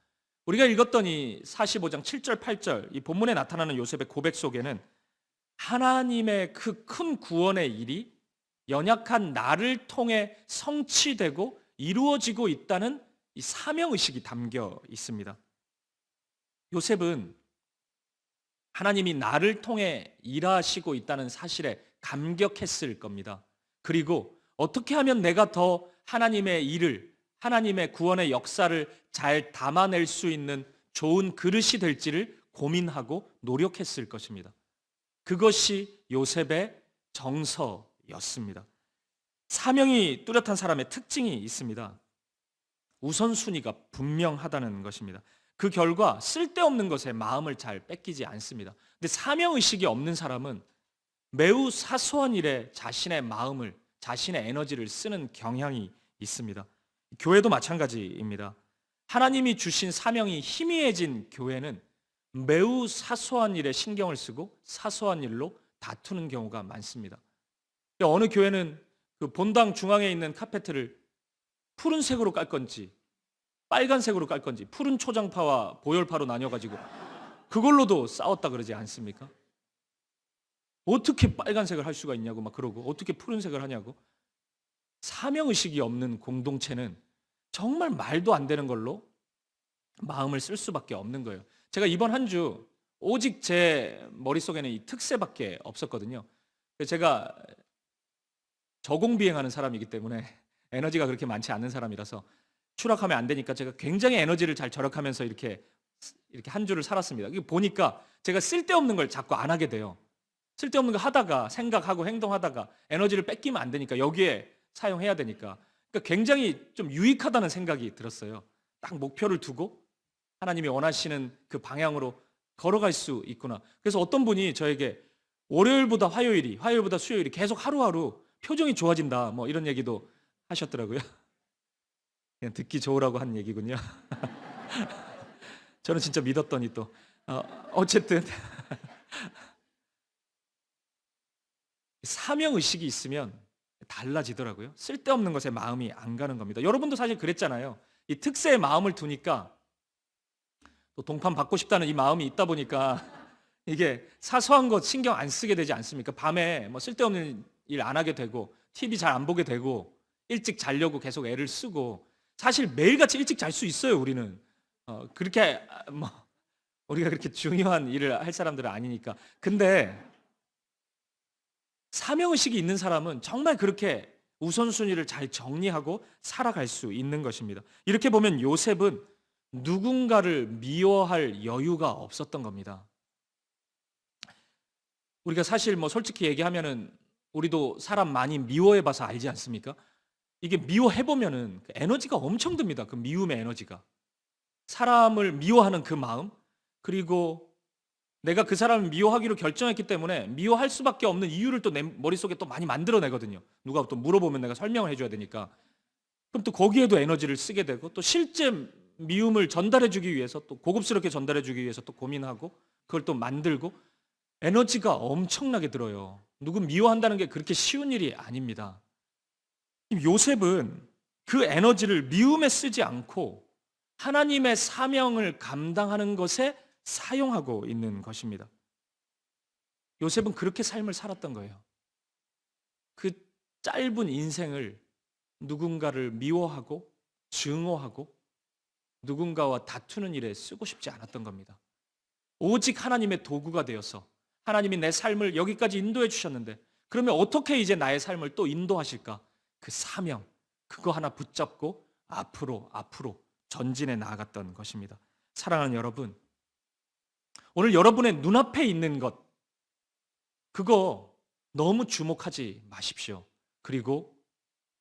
우리가 읽었던 이 45장 7절 8절 이 본문에 나타나는 요셉의 고백 속에는 하나님의 그 큰 구원의 일이 연약한 나를 통해 성취되고 이루어지고 있다는 이 사명의식이 담겨 있습니다. 요셉은 하나님이 나를 통해 일하시고 있다는 사실에 감격했을 겁니다. 그리고 어떻게 하면 내가 더 하나님의 일을, 하나님의 구원의 역사를 잘 담아낼 수 있는 좋은 그릇이 될지를 고민하고 노력했을 것입니다. 그것이 요셉의 정서였습니다. 사명이 뚜렷한 사람의 특징이 있습니다. 우선순위가 분명하다는 것입니다. 그 결과 쓸데없는 것에 마음을 잘 뺏기지 않습니다. 근데 사명의식이 없는 사람은 매우 사소한 일에 자신의 마음을, 자신의 에너지를 쓰는 경향이 있습니다. 교회도 마찬가지입니다. 하나님이 주신 사명이 희미해진 교회는 매우 사소한 일에 신경을 쓰고 사소한 일로 다투는 경우가 많습니다. 어느 교회는 그 본당 중앙에 있는 카페트를 푸른색으로 깔 건지 빨간색으로 깔 건지 푸른 초장파와 보열파로 나뉘어가지고 그걸로도 싸웠다 그러지 않습니까? 어떻게 빨간색을 할 수가 있냐고 막 그러고 어떻게 푸른색을 하냐고. 사명의식이 없는 공동체는 정말 말도 안 되는 걸로 마음을 쓸 수밖에 없는 거예요. 제가 이번 한 주 오직 제 머릿속에는 이 특세밖에 없었거든요. 제가 저공비행하는 사람이기 때문에 에너지가 그렇게 많지 않는 사람이라서 추락하면 안 되니까 제가 굉장히 에너지를 잘 절약하면서 이렇게 한 주를 살았습니다. 보니까 제가 쓸데없는 걸 자꾸 안 하게 돼요. 쓸데없는 거 하다가 생각하고 행동하다가 에너지를 뺏기면 안 되니까 여기에 사용해야 되니까 그러니까 굉장히 좀 유익하다는 생각이 들었어요. 딱 목표를 두고 하나님이 원하시는 그 방향으로 걸어갈 수 있구나. 그래서 어떤 분이 저에게 월요일보다 화요일이, 화요일보다 수요일이 계속 하루하루 표정이 좋아진다 뭐 이런 얘기도 하셨더라고요. 그냥 듣기 좋으라고 한 얘기군요. 저는 진짜 믿었더니 또 어쨌든 사명 의식이 있으면 달라지더라고요. 쓸데없는 것에 마음이 안 가는 겁니다. 여러분도 사실 그랬잖아요. 이 특세에 마음을 두니까 또 동판 받고 싶다는 이 마음이 있다 보니까 이게 사소한 것 신경 안 쓰게 되지 않습니까? 밤에 뭐 쓸데없는 일 안 하게 되고 TV 잘 안 보게 되고 일찍 자려고 계속 애를 쓰고 사실 매일같이 일찍 잘 수 있어요, 우리는. 그렇게 뭐 우리가 그렇게 중요한 일을 할 사람들은 아니니까. 근데 사명의식이 있는 사람은 정말 그렇게 우선순위를 잘 정리하고 살아갈 수 있는 것입니다. 이렇게 보면 요셉은 누군가를 미워할 여유가 없었던 겁니다. 우리가 사실 뭐 솔직히 얘기하면은 우리도 사람 많이 미워해 봐서 알지 않습니까? 이게 미워해 보면은 그 에너지가 엄청 듭니다. 그 미움의 에너지가. 사람을 미워하는 그 마음, 그리고 내가 그 사람을 미워하기로 결정했기 때문에 미워할 수밖에 없는 이유를 또 내 머릿속에 또 많이 만들어내거든요. 누가 또 물어보면 내가 설명을 해줘야 되니까. 그럼 또 거기에도 에너지를 쓰게 되고 또 실제 미움을 전달해주기 위해서 또 고급스럽게 전달해주기 위해서 또 고민하고 그걸 또 만들고 에너지가 엄청나게 들어요. 누구 미워한다는 게 그렇게 쉬운 일이 아닙니다. 요셉은 그 에너지를 미움에 쓰지 않고 하나님의 사명을 감당하는 것에 사용하고 있는 것입니다. 요셉은 그렇게 삶을 살았던 거예요. 그 짧은 인생을 누군가를 미워하고 증오하고 누군가와 다투는 일에 쓰고 싶지 않았던 겁니다. 오직 하나님의 도구가 되어서 하나님이 내 삶을 여기까지 인도해 주셨는데 그러면 어떻게 이제 나의 삶을 또 인도하실까? 그 사명, 그거 하나 붙잡고 앞으로 전진해 나아갔던 것입니다. 사랑하는 여러분, 오늘 여러분의 눈앞에 있는 것, 그거 너무 주목하지 마십시오. 그리고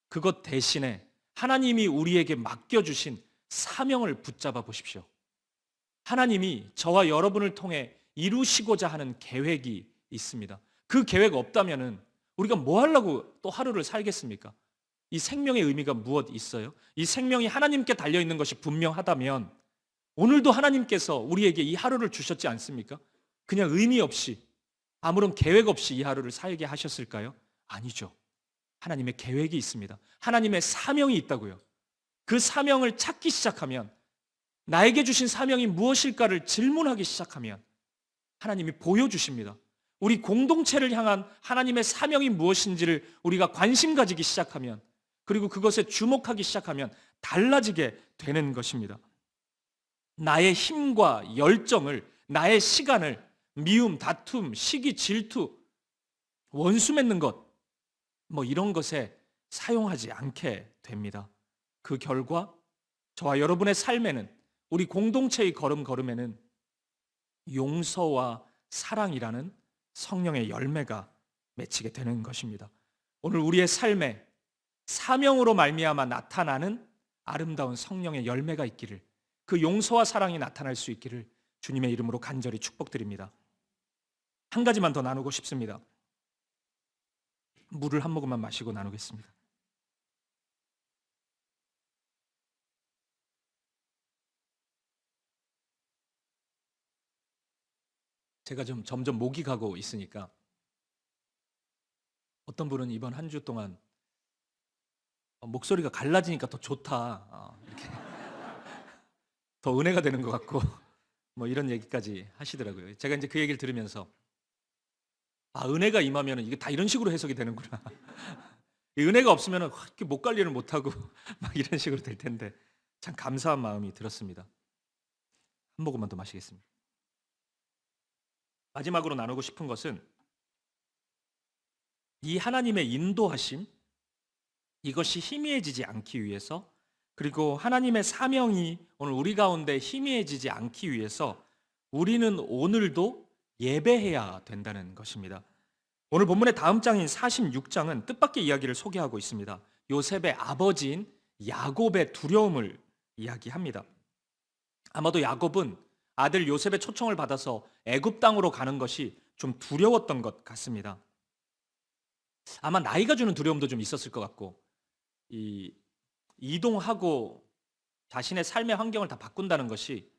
그것 대신에 하나님이 우리에게 맡겨주신 사명을 붙잡아 보십시오. 하나님이 저와 여러분을 통해 이루시고자 하는 계획이 있습니다. 그 계획 없다면은 우리가 뭐 하려고 또 하루를 살겠습니까? 이 생명의 의미가 무엇 있어요? 이 생명이 하나님께 달려있는 것이 분명하다면 오늘도 하나님께서 우리에게 이 하루를 주셨지 않습니까? 그냥 의미 없이 아무런 계획 없이 이 하루를 살게 하셨을까요? 아니죠. 하나님의 계획이 있습니다. 하나님의 사명이 있다고요. 그 사명을 찾기 시작하면 나에게 주신 사명이 무엇일까를 질문하기 시작하면 하나님이 보여주십니다. 우리 공동체를 향한 하나님의 사명이 무엇인지를 우리가 관심 가지기 시작하면 그리고 그것에 주목하기 시작하면 달라지게 되는 것입니다. 나의 힘과 열정을, 나의 시간을 미움, 다툼, 시기, 질투, 원수 맺는 것, 뭐 이런 것에 사용하지 않게 됩니다. 그 결과 저와 여러분의 삶에는, 우리 공동체의 걸음걸음에는 용서와 사랑이라는 성령의 열매가 맺히게 되는 것입니다. 오늘 우리의 삶에 사명으로 말미암아 나타나는 아름다운 성령의 열매가 있기를, 그 용서와 사랑이 나타날 수 있기를 주님의 이름으로 간절히 축복드립니다. 한 가지만 더 나누고 싶습니다. 물을 한 모금만 마시고 나누겠습니다. 제가 좀 점점 목이 가고 있으니까 어떤 분은 이번 한 주 동안 목소리가 갈라지니까 더 좋다, 이렇게 더 은혜가 되는 것 같고 뭐 이런 얘기까지 하시더라고요. 제가 이제 그 얘기를 들으면서 은혜가 임하면 이게 다 이런 식으로 해석이 되는구나. 이 은혜가 없으면 이렇게 목 관리를 못하고 막 이런 식으로 될 텐데 참 감사한 마음이 들었습니다. 한 모금만 더 마시겠습니다. 마지막으로 나누고 싶은 것은 이 하나님의 인도하심, 이것이 희미해지지 않기 위해서, 그리고 하나님의 사명이 오늘 우리 가운데 희미해지지 않기 위해서 우리는 오늘도 예배해야 된다는 것입니다. 오늘 본문의 다음 장인 46장은 뜻밖의 이야기를 소개하고 있습니다. 요셉의 아버지인 야곱의 두려움을 이야기합니다. 아마도 야곱은 아들 요셉의 초청을 받아서 애굽 땅으로 가는 것이 좀 두려웠던 것 같습니다. 아마 나이가 주는 두려움도 좀 있었을 것 같고, 이동하고 자신의 삶의 환경을 다 바꾼다는 것이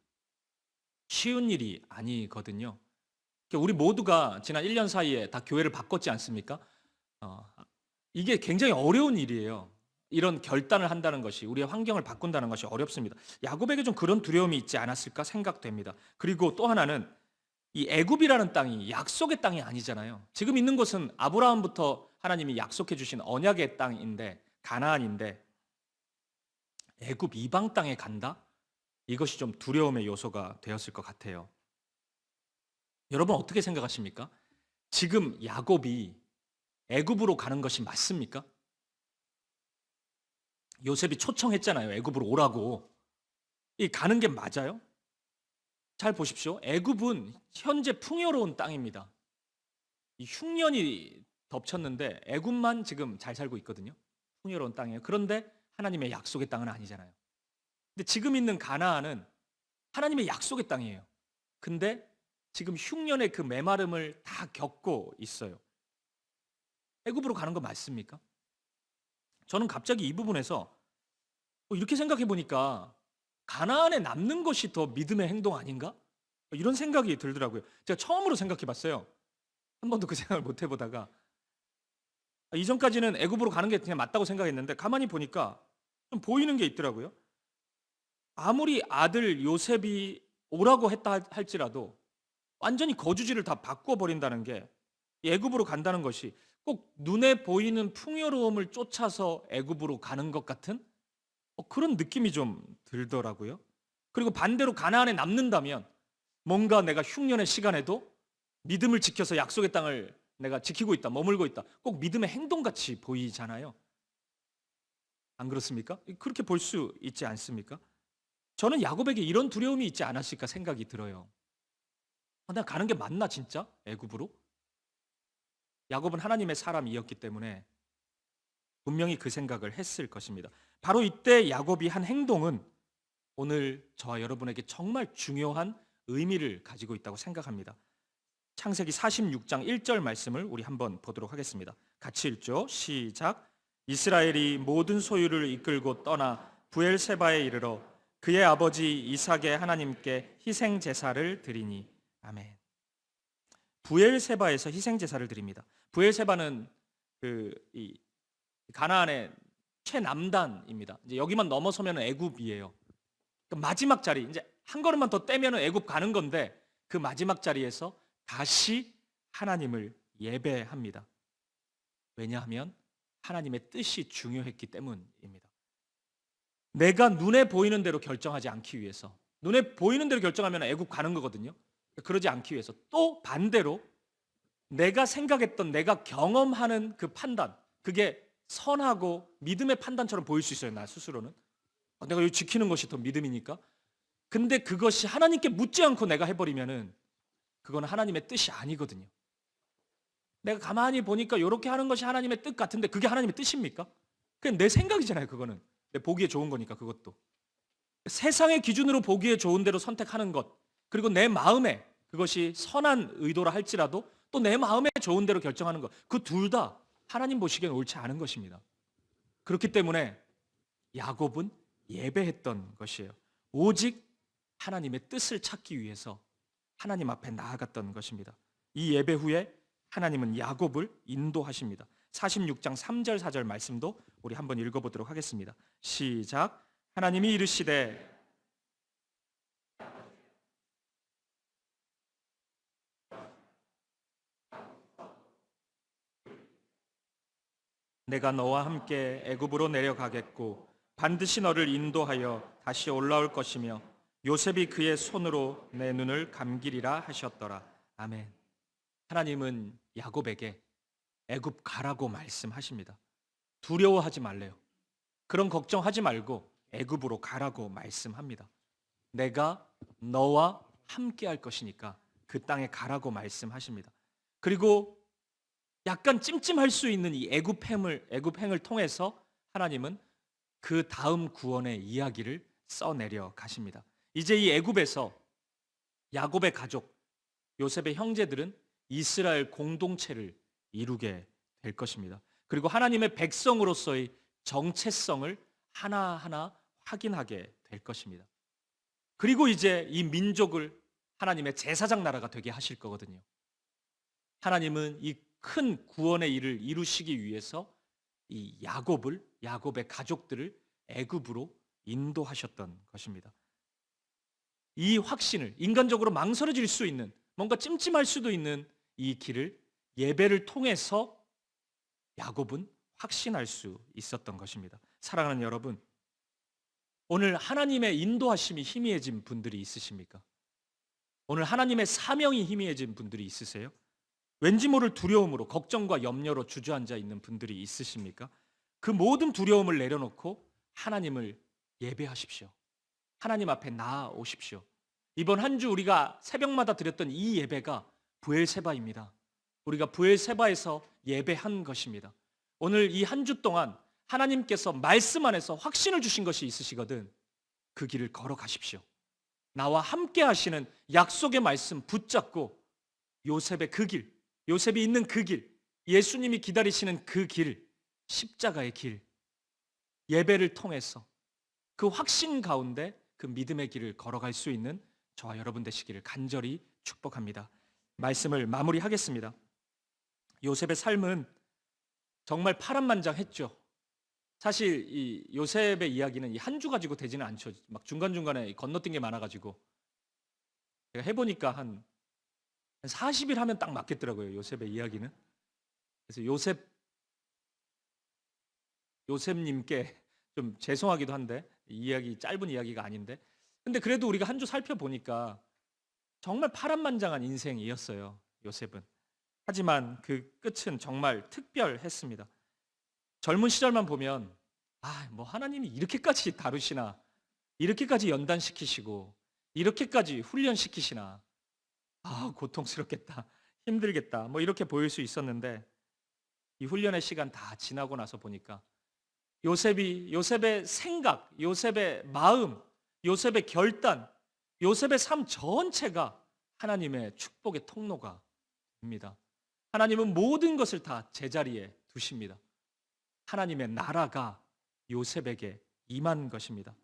쉬운 일이 아니거든요. 우리 모두가 지난 1년 사이에 다 교회를 바꿨지 않습니까? 이게 굉장히 어려운 일이에요. 이런 결단을 한다는 것이, 우리의 환경을 바꾼다는 것이 어렵습니다. 야곱에게 좀 그런 두려움이 있지 않았을까 생각됩니다. 그리고 또 하나는 이 애굽이라는 땅이 약속의 땅이 아니잖아요. 지금 있는 곳은 아브라함부터 하나님이 약속해 주신 언약의 땅인데, 가나안인데, 애굽 이방 땅에 간다? 이것이 좀 두려움의 요소가 되었을 것 같아요. 여러분 어떻게 생각하십니까? 지금 야곱이 애굽으로 가는 것이 맞습니까? 요셉이 초청했잖아요. 애굽으로 오라고. 이 가는 게 맞아요? 잘 보십시오. 애굽은 현재 풍요로운 땅입니다. 이 흉년이 덮쳤는데 애굽만 지금 잘 살고 있거든요. 풍요로운 땅이에요. 그런데 하나님의 약속의 땅은 아니잖아요. 근데 지금 있는 가나안은 하나님의 약속의 땅이에요. 근데 지금 흉년의 그 메마름을 다 겪고 있어요. 애굽으로 가는 거 맞습니까? 저는 갑자기 이 부분에서 이렇게 생각해 보니까 가나안에 남는 것이 더 믿음의 행동 아닌가? 이런 생각이 들더라고요. 제가 처음으로 생각해 봤어요. 한 번도 그 생각을 못 해보다가 이전까지는 애굽으로 가는 게 그냥 맞다고 생각했는데 가만히 보니까 좀 보이는 게 있더라고요. 아무리 아들 요셉이 오라고 했다 할지라도 완전히 거주지를 다 바꾸어 버린다는 게, 애굽으로 간다는 것이 꼭 눈에 보이는 풍요로움을 쫓아서 애굽으로 가는 것 같은 그런 느낌이 좀 들더라고요. 그리고 반대로 가나안에 남는다면 뭔가 내가 흉년의 시간에도 믿음을 지켜서 약속의 땅을 내가 지키고 있다, 머물고 있다, 꼭 믿음의 행동같이 보이잖아요. 안 그렇습니까? 그렇게 볼 수 있지 않습니까? 저는 야곱에게 이런 두려움이 있지 않았을까 생각이 들어요. 내가 가는 게 맞나 진짜? 애굽으로? 야곱은 하나님의 사람이었기 때문에 분명히 그 생각을 했을 것입니다. 바로 이때 야곱이 한 행동은 오늘 저와 여러분에게 정말 중요한 의미를 가지고 있다고 생각합니다. 창세기 46장 1절 말씀을 우리 한번 보도록 하겠습니다. 같이 읽죠. 시작. 이스라엘이 모든 소유를 이끌고 떠나 부엘세바에 이르러 그의 아버지 이삭의 하나님께 희생 제사를 드리니. 아멘. 부엘세바에서 희생 제사를 드립니다. 부엘세바는 이 가나안의 최남단입니다. 이제 여기만 넘어서면 애굽이에요. 그 마지막 자리, 이제 한 걸음만 더 떼면 애굽 가는 건데 그 마지막 자리에서 다시 하나님을 예배합니다. 왜냐하면 하나님의 뜻이 중요했기 때문입니다. 내가 눈에 보이는 대로 결정하지 않기 위해서, 눈에 보이는 대로 결정하면 애굽 가는 거거든요. 그러지 않기 위해서, 또 반대로 내가 생각했던, 내가 경험하는 그 판단, 그게 선하고 믿음의 판단처럼 보일 수 있어요. 나 스스로는 내가 이거 지키는 것이 더 믿음이니까. 근데 그것이 하나님께 묻지 않고 내가 해버리면은 그거는 하나님의 뜻이 아니거든요. 내가 가만히 보니까 이렇게 하는 것이 하나님의 뜻 같은데 그게 하나님의 뜻입니까? 그냥 내 생각이잖아요. 그거는 내 보기에 좋은 거니까. 그것도 세상의 기준으로 보기에 좋은 대로 선택하는 것, 그리고 내 마음에 그것이 선한 의도라 할지라도 또 내 마음에 좋은 대로 결정하는 것, 그 둘 다 하나님 보시기엔 옳지 않은 것입니다. 그렇기 때문에 야곱은 예배했던 것이에요. 오직 하나님의 뜻을 찾기 위해서 하나님 앞에 나아갔던 것입니다. 이 예배 후에 하나님은 야곱을 인도하십니다. 46장 3절 4절 말씀도 우리 한번 읽어보도록 하겠습니다. 시작. 하나님이 이르시되 내가 너와 함께 애굽으로 내려가겠고 반드시 너를 인도하여 다시 올라올 것이며 요셉이 그의 손으로 내 눈을 감기리라 하셨더라. 아멘. 하나님은 야곱에게 애굽 가라고 말씀하십니다. 두려워하지 말래요. 그런 걱정하지 말고 애굽으로 가라고 말씀합니다. 내가 너와 함께 할 것이니까 그 땅에 가라고 말씀하십니다. 그리고 약간 찜찜할 수 있는 이 애굽행을 통해서 하나님은 그 다음 구원의 이야기를 써내려 가십니다. 이제 이 애굽에서 야곱의 가족, 요셉의 형제들은 이스라엘 공동체를 이루게 될 것입니다. 그리고 하나님의 백성으로서의 정체성을 하나하나 확인하게 될 것입니다. 그리고 이제 이 민족을 하나님의 제사장 나라가 되게 하실 거거든요. 하나님은 이 큰 구원의 일을 이루시기 위해서 이 야곱의 가족들을 애굽으로 인도하셨던 것입니다. 이 확신을, 인간적으로 망설여질 수 있는, 뭔가 찜찜할 수도 있는 이 길을 예배를 통해서 야곱은 확신할 수 있었던 것입니다. 사랑하는 여러분, 오늘 하나님의 인도하심이 희미해진 분들이 있으십니까? 오늘 하나님의 사명이 희미해진 분들이 있으세요? 왠지 모를 두려움으로, 걱정과 염려로 주저앉아 있는 분들이 있으십니까? 그 모든 두려움을 내려놓고 하나님을 예배하십시오. 하나님 앞에 나아오십시오. 이번 한 주 우리가 새벽마다 드렸던 이 예배가 부엘세바입니다. 우리가 부엘세바에서 예배한 것입니다. 오늘 이 한 주 동안 하나님께서 말씀 안에서 확신을 주신 것이 있으시거든 그 길을 걸어가십시오. 나와 함께 하시는 약속의 말씀 붙잡고 요셉의 그 길, 요셉이 있는 그 길, 예수님이 기다리시는 그 길, 십자가의 길, 예배를 통해서 그 확신 가운데 그 믿음의 길을 걸어갈 수 있는 저와 여러분 되시기를 간절히 축복합니다. 말씀을 마무리하겠습니다. 요셉의 삶은 정말 파란만장했죠. 사실 이 요셉의 이야기는 이 한 주 가지고 되지는 않죠. 막 중간중간에 건너뛴 게 많아가지고 제가 해보니까 한 40일 하면 딱 맞겠더라고요. 요셉의 이야기는. 그래서 요셉님께 좀 죄송하기도 한데 이 이야기 짧은 이야기가 아닌데, 근데 그래도 우리가 한 주 살펴보니까 정말 파란만장한 인생이었어요. 요셉은. 하지만 그 끝은 정말 특별했습니다. 젊은 시절만 보면 뭐 하나님이 이렇게까지 다루시나, 이렇게까지 연단시키시고 이렇게까지 훈련시키시나, 고통스럽겠다, 힘들겠다, 뭐 이렇게 보일 수 있었는데 이 훈련의 시간 다 지나고 나서 보니까 요셉의 생각, 요셉의 마음, 요셉의 결단, 요셉의 삶 전체가 하나님의 축복의 통로가 됩니다. 하나님은 모든 것을 다 제자리에 두십니다. 하나님의 나라가 요셉에게 임한 것입니다.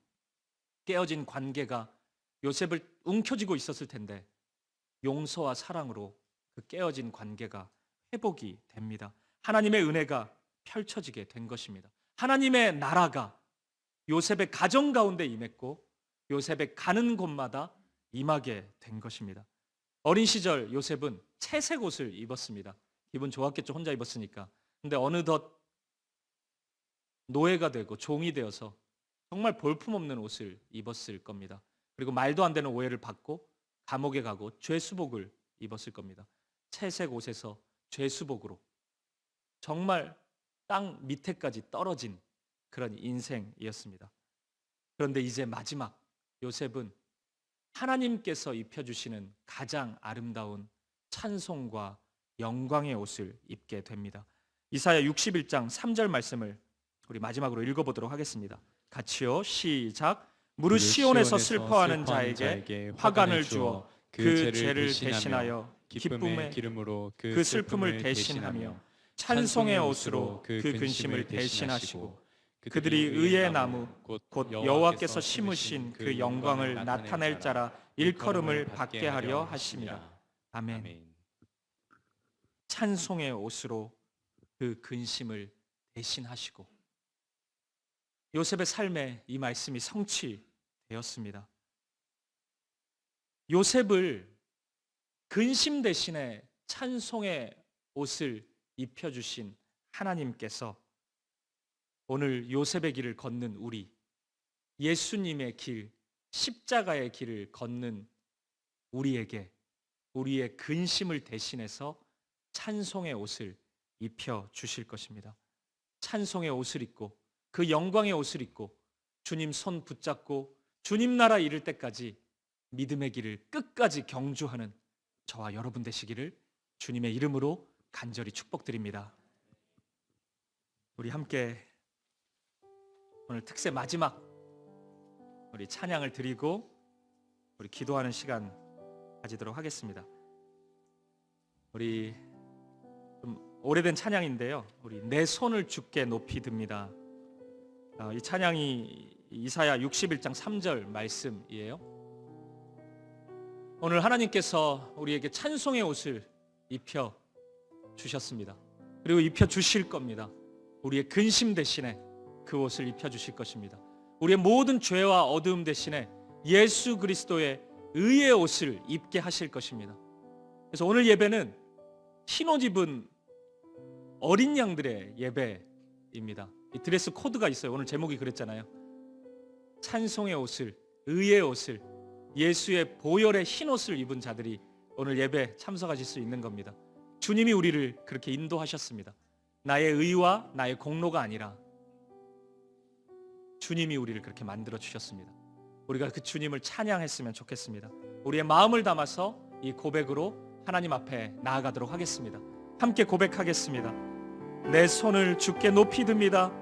깨어진 관계가 요셉을 움켜쥐고 있었을 텐데 용서와 사랑으로 그 깨어진 관계가 회복이 됩니다. 하나님의 은혜가 펼쳐지게 된 것입니다. 하나님의 나라가 요셉의 가정 가운데 임했고 요셉의 가는 곳마다 임하게 된 것입니다. 어린 시절 요셉은 채색 옷을 입었습니다. 기분 좋았겠죠, 혼자 입었으니까. 근데 어느덧 노예가 되고 종이 되어서 정말 볼품없는 옷을 입었을 겁니다. 그리고 말도 안 되는 오해를 받고 감옥에 가고 죄수복을 입었을 겁니다. 채색 옷에서 죄수복으로 정말 땅 밑에까지 떨어진 그런 인생이었습니다. 그런데 이제 마지막 요셉은 하나님께서 입혀주시는 가장 아름다운 찬송과 영광의 옷을 입게 됩니다. 이사야 61장 3절 말씀을 우리 마지막으로 읽어보도록 하겠습니다. 같이요, 시작. 무릇 시온에서 슬퍼하는 자에게 화관을 주어 그 죄를 대신하여 기쁨의 기름으로 그 슬픔을 대신하며 찬송의 옷으로 그 근심을 대신하시고 그들이 의의 나무 곧 여호와께서 심으신 그 영광을 나타낼 자라 일컬음을 받게 하려 하심이라. 아멘. 찬송의 옷으로 그 근심을 대신하시고 요셉의 삶에 이 말씀이 성취되었습니다. 요셉을 근심 대신에 찬송의 옷을 입혀주신 하나님께서 오늘 요셉의 길을 걷는 우리, 예수님의 길, 십자가의 길을 걷는 우리에게 우리의 근심을 대신해서 찬송의 옷을 입혀주실 것입니다. 찬송의 옷을 입고 그 영광의 옷을 입고 주님 손 붙잡고 주님 나라 이룰 때까지 믿음의 길을 끝까지 경주하는 저와 여러분 되시기를 주님의 이름으로 간절히 축복드립니다. 우리 함께 오늘 특세 마지막 우리 찬양을 드리고 우리 기도하는 시간 가지도록 하겠습니다. 우리 좀 오래된 찬양인데요. 우리 내 손을 주께 높이 듭니다. 이 찬양이 이사야 61장 3절 말씀이에요. 오늘 하나님께서 우리에게 찬송의 옷을 입혀 주셨습니다. 그리고 입혀 주실 겁니다. 우리의 근심 대신에 그 옷을 입혀 주실 것입니다. 우리의 모든 죄와 어두움 대신에 예수 그리스도의 의의 옷을 입게 하실 것입니다. 그래서 오늘 예배는 흰 옷 입은 어린 양들의 예배입니다. 이 드레스 코드가 있어요. 오늘 제목이 그랬잖아요. 찬송의 옷을, 의의 옷을, 예수의 보혈의 흰 옷을 입은 자들이 오늘 예배 참석하실 수 있는 겁니다. 주님이 우리를 그렇게 인도하셨습니다. 나의 의와 나의 공로가 아니라 주님이 우리를 그렇게 만들어 주셨습니다. 우리가 그 주님을 찬양했으면 좋겠습니다. 우리의 마음을 담아서 이 고백으로 하나님 앞에 나아가도록 하겠습니다. 함께 고백하겠습니다. 내 손을 주께 높이 듭니다.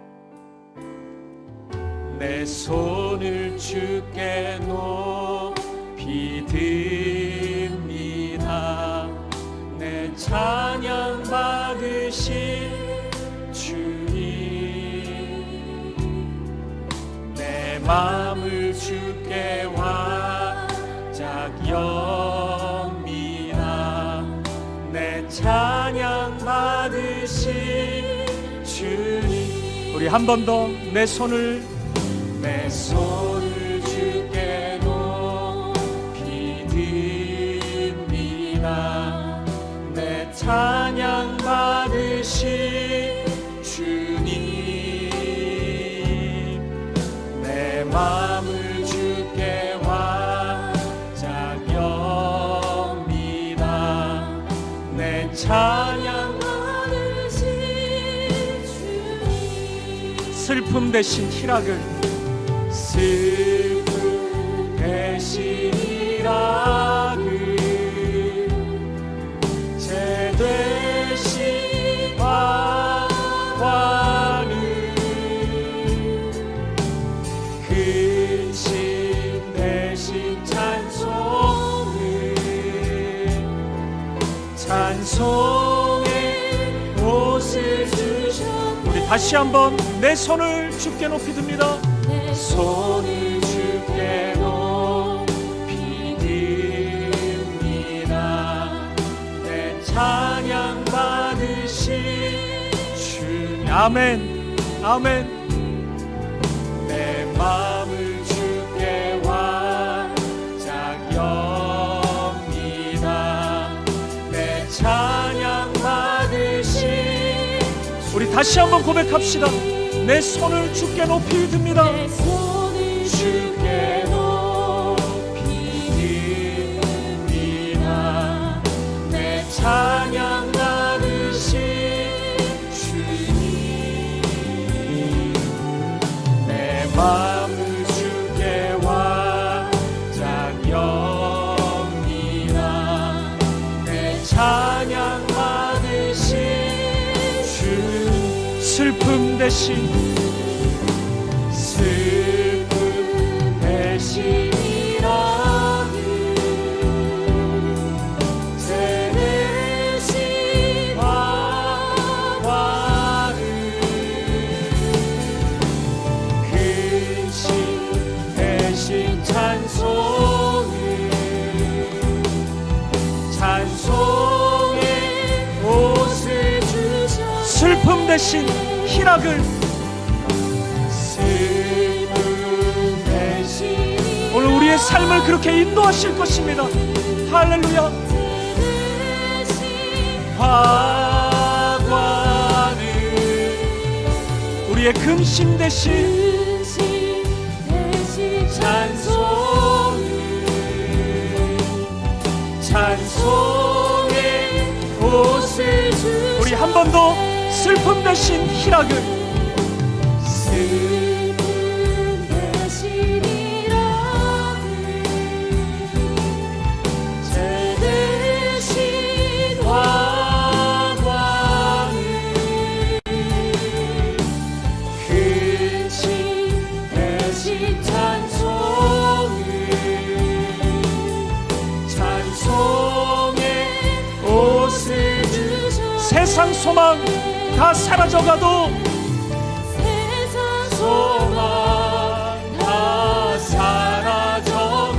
내 손을 주께 높이 듭니다. 내 찬양 받으실 주님, 내 마음을 주께 활짝 엽니다. 내 찬양 받으실 주님. 우리 한 번 더 내 손을 주께 높이 듭니다. 내 찬양 받으실 주님, 내 마음을 주께 활짝 엽니다. 내 찬양 받으실 주님. 슬픔 대신 희락을, 슬픔 대신 희락을, 죄 대신 화환을, 근심 대신 찬송을, 찬송의 옷을 주셨네. 우리 다시 한번 내 손을 주께 높이 듭니다. 손을 주께 높이 듭니다. 내 찬양 받으실 주님. 아멘, 아멘. 내 마음을 주께 활짝 엽니다. 내 찬양 받으실. 우리 다시 한번 고백합시다. 내 손을 주께 높이 듭니다. 내 손을 주께 높이 듭니다. 내 찬양 받으실 주님, 내 마음을 주께 활짝 엽니다. 내 찬양 받으실 주님. 슬픔 대신 희락을, 죄 대신 화환을, 근심 대신 찬송을, 찬송의 옷을 주셨네. 슬픔 대신 희락을, 오늘 우리의 삶을 그렇게 인도하실 것입니다. 할렐루야. 화관을, 우리의 근심 대신 찬송을, 찬송의 옷을 주셨네. 우리 한 번 더 슬픔 대신 희락을, 세상 소망 다 사라져가도, 세상 소망 다 사라져가도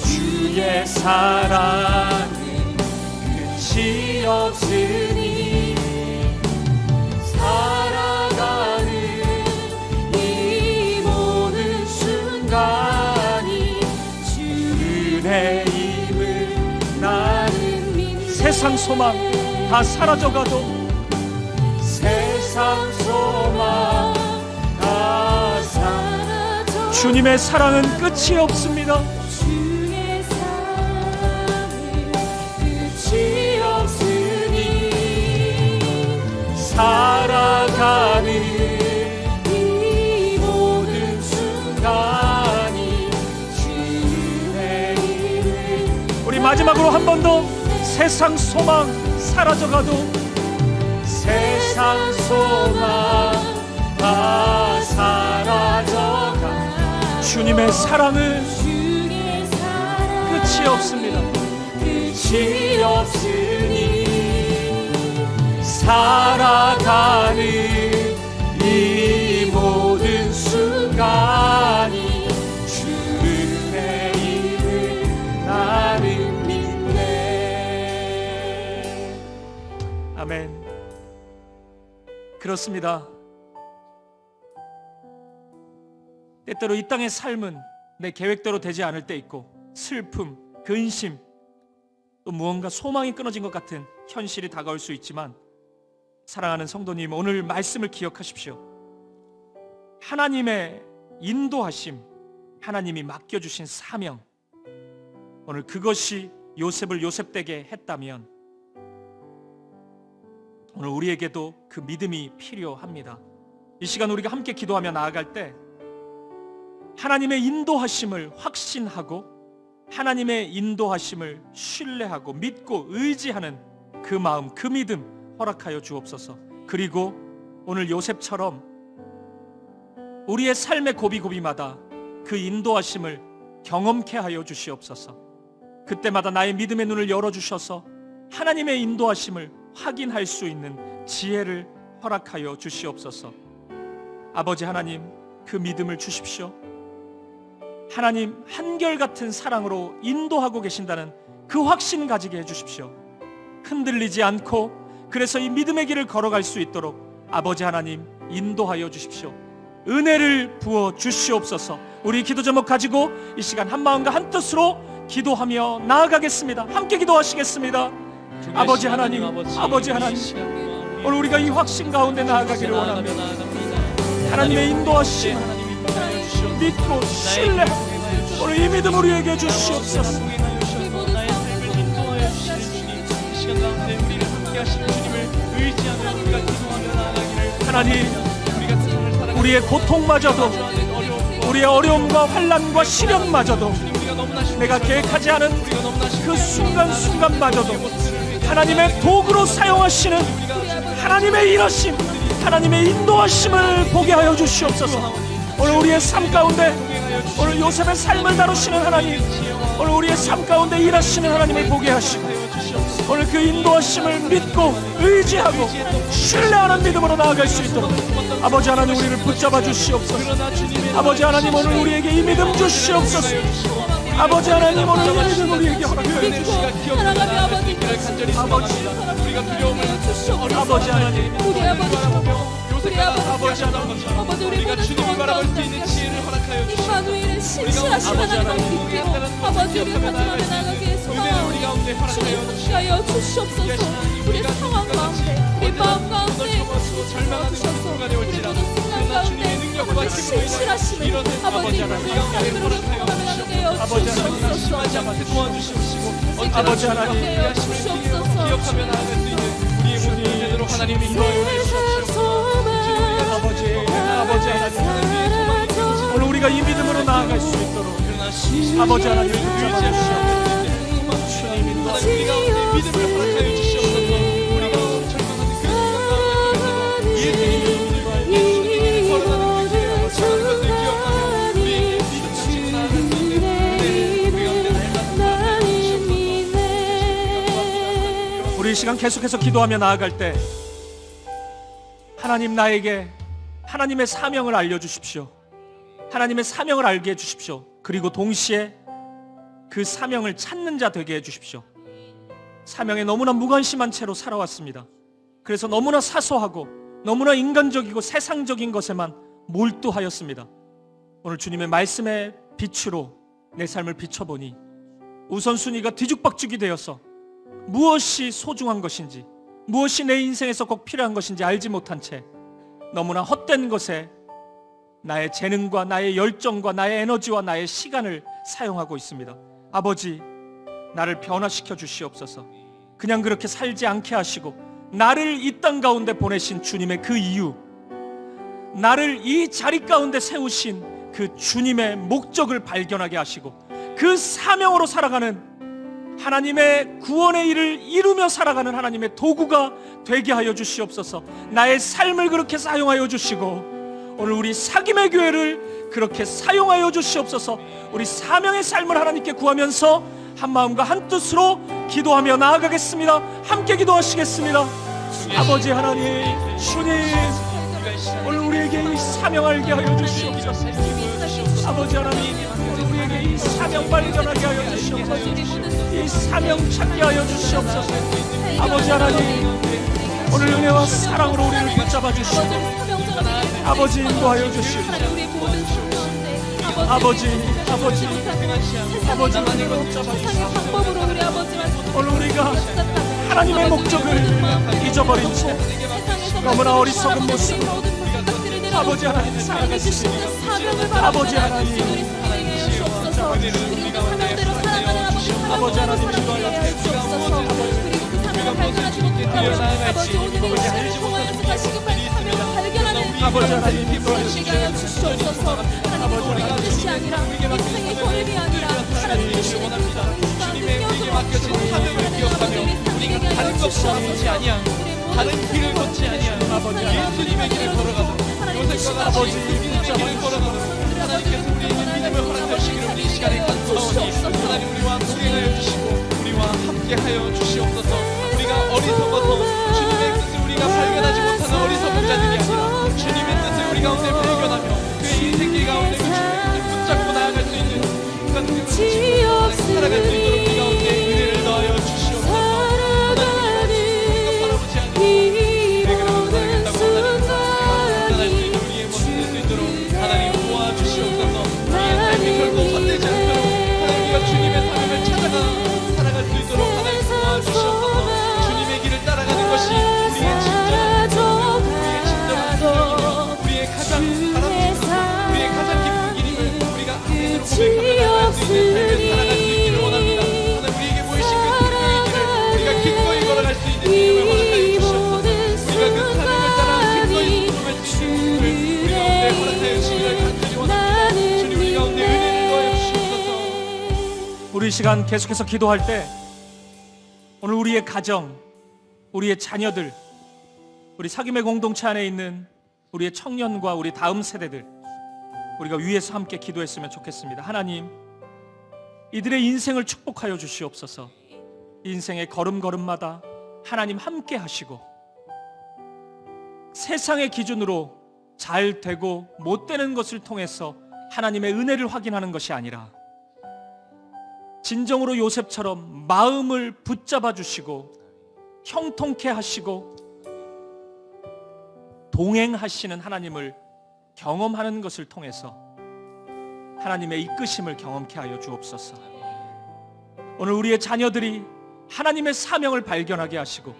주의 사랑은 끝이 없으니 살아가는 이 모든 순간이 주의 힘을 나는 믿네. 세상 소망 다 사라져가도 세상 소망 다 사라져 주님의 사랑은 끝이 없습니다. 주의 사랑은 끝이 없으니 살아가는 이 모든 순간이 주의 힘을 우리 마지막으로 한 번 더 세상 소망 사라져가도 세상 소망 다 사라져가 주님의 사랑은 끝이 없습니다. 끝이 없으니 살아가는 이 모든 순간이 주의 힘을 나는 믿네. 아멘. 그렇습니다. 때때로 이 땅의 삶은 내 계획대로 되지 않을 때 있고 슬픔, 근심, 또 무언가 소망이 끊어진 것 같은 현실이 다가올 수 있지만 사랑하는 성도님, 오늘 말씀을 기억하십시오. 하나님의 인도하심, 하나님이 맡겨주신 사명, 오늘 그것이 요셉을 요셉되게 했다면 오늘 우리에게도 그 믿음이 필요합니다. 이 시간 우리가 함께 기도하며 나아갈 때 하나님의 인도하심을 확신하고 하나님의 인도하심을 신뢰하고 믿고 의지하는 그 마음, 그 믿음 허락하여 주옵소서. 그리고 오늘 요셉처럼 우리의 삶의 고비고비마다 그 인도하심을 경험케 하여 주시옵소서. 그때마다 나의 믿음의 눈을 열어주셔서 하나님의 인도하심을 확인할 수 있는 지혜를 허락하여 주시옵소서. 아버지 하나님, 그 믿음을 주십시오. 하나님 한결같은 사랑으로 인도하고 계신다는 그 확신 가지게 해주십시오. 흔들리지 않고 그래서 이 믿음의 길을 걸어갈 수 있도록 아버지 하나님 인도하여 주십시오. 은혜를 부어 주시옵소서. 우리 기도 제목 가지고 이 시간 한 마음과 한 뜻으로 기도하며 나아가겠습니다. 함께 기도하시겠습니다. 아버지 하나님, 아버지 하나님, 오늘 우리가 이 확신 가운데 나아가기를 원합니다. 하나님의 인도하심 믿고 신뢰하고 오늘 이 믿음 우리에게 주시옵소서. 나의 삶을 인도하여 주시는 주님, 이 시간 가운데 우리를 함께 하시는 주님을 의지하며 우리가 기도하며 나아가기를 하나님, 우리의 고통마저도, 우리의 어려움과 환난과 시련마저도, 내가 계획하지 않은 그 순간순간마저도 하나님의 도구로 사용하시는 하나님의 일하심, 하나님의 인도하심을 보게 하여 주시옵소서. 오늘 우리의 삶 가운데 오늘 요셉의 삶을 다루시는 하나님, 오늘 우리의 삶 가운데 일하시는 하나님을 보게 하시고 오늘 그 인도하심을 믿고 의지하고 신뢰하는 믿음으로 나아갈 수 있도록 아버지 하나님 우리를 붙잡아 주시옵소서. 아버지 하나님 오늘 우리에게 이 믿음 주시옵소서. 아버지 하나님 오늘 이 믿음 우리에게 허락하여 주시옵소서. 사랑하며 아버지, 우리가 두려움을 아버지 하나님, 우리 아버지, 우리 아버지 아버지, 우리가 주님을 바라볼 수 있는 지혜를 허락하여 주시옵소서. 임마누엘의 신실하신 하나님을 믿고 아버지 우리가 가져가며 나가기에 소망하오니 주님 함께하여 주시옵소서. 우리 상황 가운데, 우리 마음 가운데 주셔서 우리 모든 순간 가운데 아버지 신실하심을 아버지 우리가 삶으로 경험하며 나가게 하여 주시옵소서. 아버지 하나님, 기억하며 나아갈 수 있는 우리의 모든 문제대로 하나님이 인도하여 주시옵소서. 아버지 하나님, 오늘 우리가 이 믿음으로 나아갈 수 있도록 아버지 하나님 붙잡아 주시옵소서. 주님 인도하여 우리가 믿음을 허락하여 주시옵소서. 우리가 절망하는 그 순간 가운데 예수님을 걸어가는 그 길을 걸어가는 것을 기억하며 우리에게 믿음 가지고 나아갈 수 있는 은혜를 우리 가운데 날마다 주시옵소서. 우리 이 시간 계속해서 기도하며 나아갈 때 하나님 나에게 하나님의 사명을 알려주십시오. 하나님의 사명을 알게 해주십시오. 그리고 동시에 그 사명을 찾는 자 되게 해주십시오. 사명에 너무나 무관심한 채로 살아왔습니다. 그래서 너무나 사소하고 너무나 인간적이고 세상적인 것에만 몰두하였습니다. 오늘 주님의 말씀의 빛으로 내 삶을 비춰보니 우선순위가 뒤죽박죽이 되어서 무엇이 소중한 것인지, 무엇이 내 인생에서 꼭 필요한 것인지 알지 못한 채 너무나 헛된 것에 나의 재능과 나의 열정과 나의 에너지와 나의 시간을 사용하고 있습니다. 아버지, 나를 변화시켜 주시옵소서. 그냥 그렇게 살지 않게 하시고 나를 이 땅 가운데 보내신 주님의 그 이유, 나를 이 자리 가운데 세우신 그 주님의 목적을 발견하게 하시고 그 사명으로 살아가는 하나님의 구원의 일을 이루며 살아가는 하나님의 도구가 되게 하여 주시옵소서. 나의 삶을 그렇게 사용하여 주시고 오늘 우리 사김의 교회를 그렇게 사용하여 주시옵소서. 우리 사명의 삶을 하나님께 구하면서 한 마음과 한 뜻으로 기도하며 나아가겠습니다. 함께 기도하시겠습니다. 아버지 하나님, 주님, 오늘 우리에게 이 사명 알게 하여 주시옵소서. 아버지 하나님, 오늘 우리에게 이 사명 발견하게 하여 주시옵소서. 이 사명 찾게 하여 주시옵소서. 아버지 하나님, 오늘 은혜와 사랑으로 우리를 붙잡아 주시고 아버지 인도하여 주시고 아버지 우리를 붙잡아 주시고 오늘 우리가 하나님의 목적을 잊어버린 채 너무나 어리석은 모습으로 아버지 하나님 살아가시고 아버지 하나님 아버지 하나님 인도하여 주시옵소서. 아버지 하나님 인도하여 주시옵소서. 하나님 뜻이 아니라 인생의 결입이 아니라 하나님 뜻이 원합니다. 주님에게 맡겨진 사명을 기억하며 우리가 다른 것과 걷지 아니한 다른 길을 걷지 아니한 예수님의 길을 걸어가도록 요셉과 같이 예수님의 길을 걸어가도록 하나님께서 우리에게 믿음을 허락하시기를 우리 이 시간에 간구하오니 하나님 우리와 동행하여 주시고 우리와 함께하여 주시옵소서. 우리가 어리석어서 주님의 뜻을 우리가 발견하지 못하는 어리석은 자들이 아니라 주님의 뜻을 우리 가운데 발견하며 그의 인생길 가운데 그 주님의 뜻을 붙잡고 나아갈 수 있는 인간들을 살아갈 수 있도록 우리 가운데 은혜를 더하여 주시옵소서. 하나님 바라보지 않는 내게 나가고 살아간다고 하나님 나갈 수 있는 우리의 모습을 수 있도록 하나님 도와주시옵소서. 우리의 삶이 결코 헛되지 않도록 하나님 우리가 주님의 삶을 찾아가 살아갈 수 있도록 하나님 도와주시옵소서. 주님의 길을 따라가는 것이 우리의 진정한 사명이며 우리의 가장 바람직한 우리의 가장 기쁜 길임을 우리가 아멘으로 고백하며 나갈 수 있는 삶을 살아갈 수 있기를 원합니다. 하나님 우리에게 보이신 그 생명의 길을 우리가 기꺼이 걸어갈 수 있는 믿음을 허락하여 주시옵소서. 우리가 그 사명을 따라 기꺼이 걸어갈 수 있는 모습을 우리 가운데 허락하여 주시기를 간절히 원합니다. 주님 우리 가운데 은혜를 더하여 주시옵소서. 우리 이 시간 계속해서 기도할 때 오늘 우리의 가정, 우리의 자녀들, 우리 사김의 공동체 안에 있는 우리의 청년과 우리 다음 세대들 우리가 위에서 함께 기도했으면 좋겠습니다. 하나님, 이들의 인생을 축복하여 주시옵소서. 인생의 걸음걸음마다 하나님 함께 하시고 세상의 기준으로 잘 되고 못 되는 것을 통해서 하나님의 은혜를 확인하는 것이 아니라 진정으로 요셉처럼 마음을 붙잡아 주시고 형통케 하시고 동행하시는 하나님을 경험하는 것을 통해서 하나님의 이끄심을 경험케 하여 주옵소서. 오늘 우리의 자녀들이 하나님의 사명을 발견하게 하시고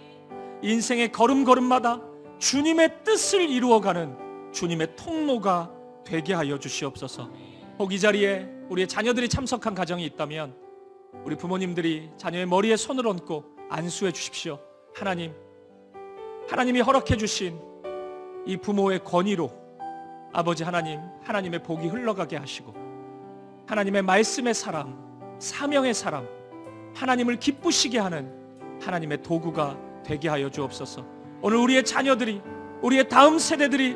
인생의 걸음걸음마다 주님의 뜻을 이루어가는 주님의 통로가 되게 하여 주시옵소서. 혹 이 자리에 우리의 자녀들이 참석한 가정이 있다면 우리 부모님들이 자녀의 머리에 손을 얹고 안수해 주십시오. 하나님이 허락해 주신 이 부모의 권위로 아버지 하나님, 하나님의 복이 흘러가게 하시고 하나님의 말씀의 사람, 사명의 사람, 하나님을 기쁘시게 하는 하나님의 도구가 되게 하여 주옵소서. 오늘 우리의 자녀들이, 우리의 다음 세대들이,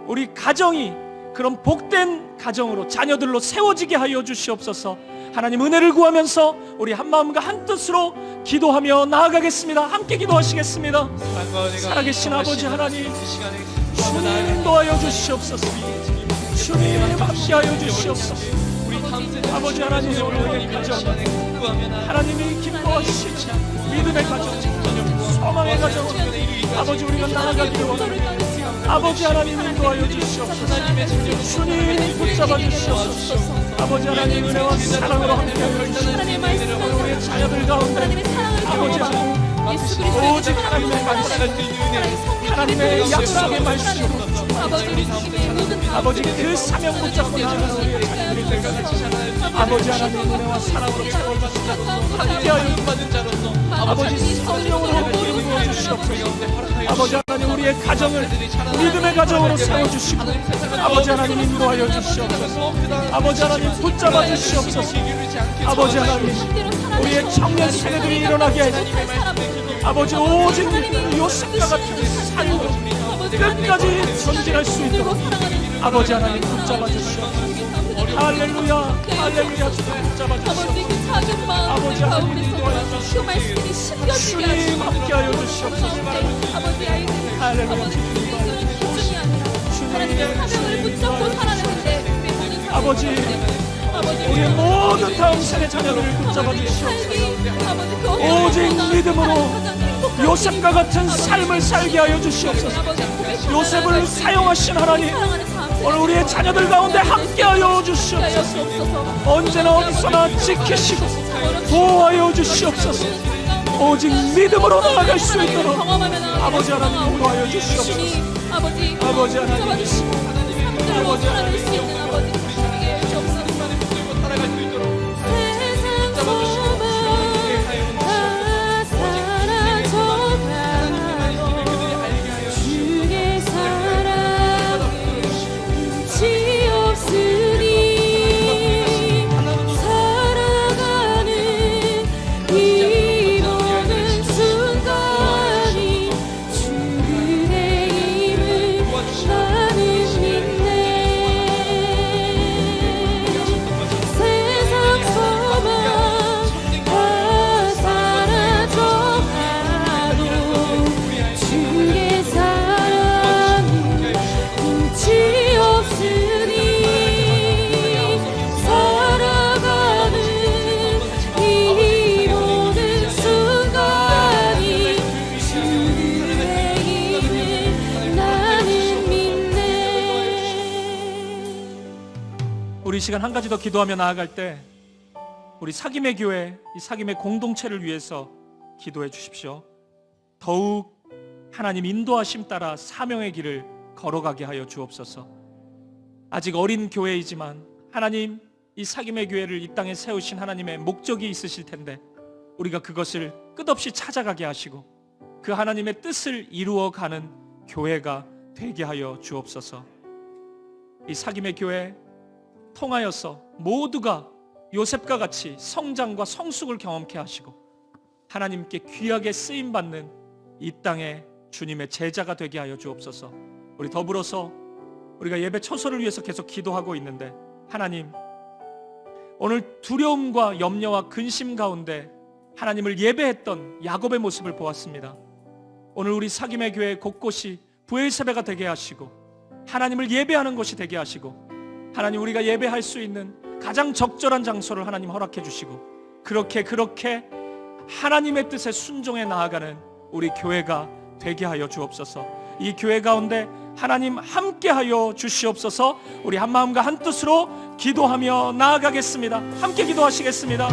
우리 가정이 그런 복된 가정으로 자녀들로 세워지게 하여 주시옵소서. 하나님 은혜를 구하면서 우리 한 마음과 한 뜻으로 기도하며 나아가겠습니다. 함께 기도하시겠습니다. 살아계신 아버지 하나님, 주님 인도하여 주시옵소서. 주님 함께하여 주시옵소서. 아버지 하나님 우리의 가정 하나님이 기뻐하시지 믿음의 가정 소망의 가정 아버지 우리가 나아가기를 원합니다. 아버지 하나님 인도하여 주시옵소서. 주님 붙잡아 주시옵소서. 아버지 하나님 은혜와 사랑으로 함께하여 주시옵소서. 우리의 자녀들 가운데 아버지 하나님 오직 하나님의 말씀 하나님의 약속의 말씀 아버지 그 사명 붙잡고 나아가는 우리의 자녀들이 되게 하시옵소서. 아버지 하나님 은혜와 사랑으로 채워주시옵소서. 함께하여 아버지 성령으로 부어주시옵소서. 아버지 하나님 우리의 가정을 믿음의 가정으로 세워주시고 아버지 하나님 인도하여 주시옵소서. 아버지 하나님 붙잡아 주시옵소서. 아버지 하나님 우리의 청년 세대들이 일어나게 해주시옵소서. 아버지 오직 요셉과 같은 삶으로 끝까지 전진할 수 있도록 아버지 하나님 붙잡아 주시옵소서. 할렐루야 할렐루야 붙잡아 주시옵소서. 아버지 하나님 인도하여 주시옵소서. 주님 함께하여 주시옵소서. 할렐루야 아버지 우리의 모든 다음 세대 자녀들을 붙잡아 주시옵소서. 오직 믿음으로 요셉과 같은 삶을 살게 하여 주시옵소서. 요셉을 사용하신 하나님 오늘 우리의 자녀들 가운데 함께하여 주시옵소서. 언제나 어디서나 지키시고 보호하여 주시옵소서. 오직 믿음으로 나아갈 수 있도록 아버지 하나님 인도하여 주시옵소서. 아버지 하나님 아버지 하나님 우리 시간 한 가지 더 기도하며 나아갈 때 우리 사김의 교회, 이 사김의 공동체를 위해서 기도해 주십시오. 더욱 하나님 인도하심 따라 사명의 길을 걸어가게 하여 주옵소서. 아직 어린 교회이지만 하나님 이 사김의 교회를 이 땅에 세우신 하나님의 목적이 있으실 텐데 우리가 그것을 끝없이 찾아가게 하시고 그 하나님의 뜻을 이루어가는 교회가 되게 하여 주옵소서. 이 사김의 교회 통하여서 모두가 요셉과 같이 성장과 성숙을 경험케 하시고 하나님께 귀하게 쓰임받는 이 땅에 주님의 제자가 되게 하여 주옵소서. 우리 더불어서 우리가 예배 처소를 위해서 계속 기도하고 있는데 하나님 오늘 두려움과 염려와 근심 가운데 하나님을 예배했던 야곱의 모습을 보았습니다. 오늘 우리 사김의 교회 곳곳이 부엘세배가 되게 하시고 하나님을 예배하는 곳이 되게 하시고 하나님 우리가 예배할 수 있는 가장 적절한 장소를 하나님 허락해 주시고 그렇게 하나님의 뜻에 순종해 나아가는 우리 교회가 되게 하여 주옵소서. 이 교회 가운데 하나님 함께하여 주시옵소서. 우리 한마음과 한뜻으로 기도하며 나아가겠습니다. 함께 기도하시겠습니다.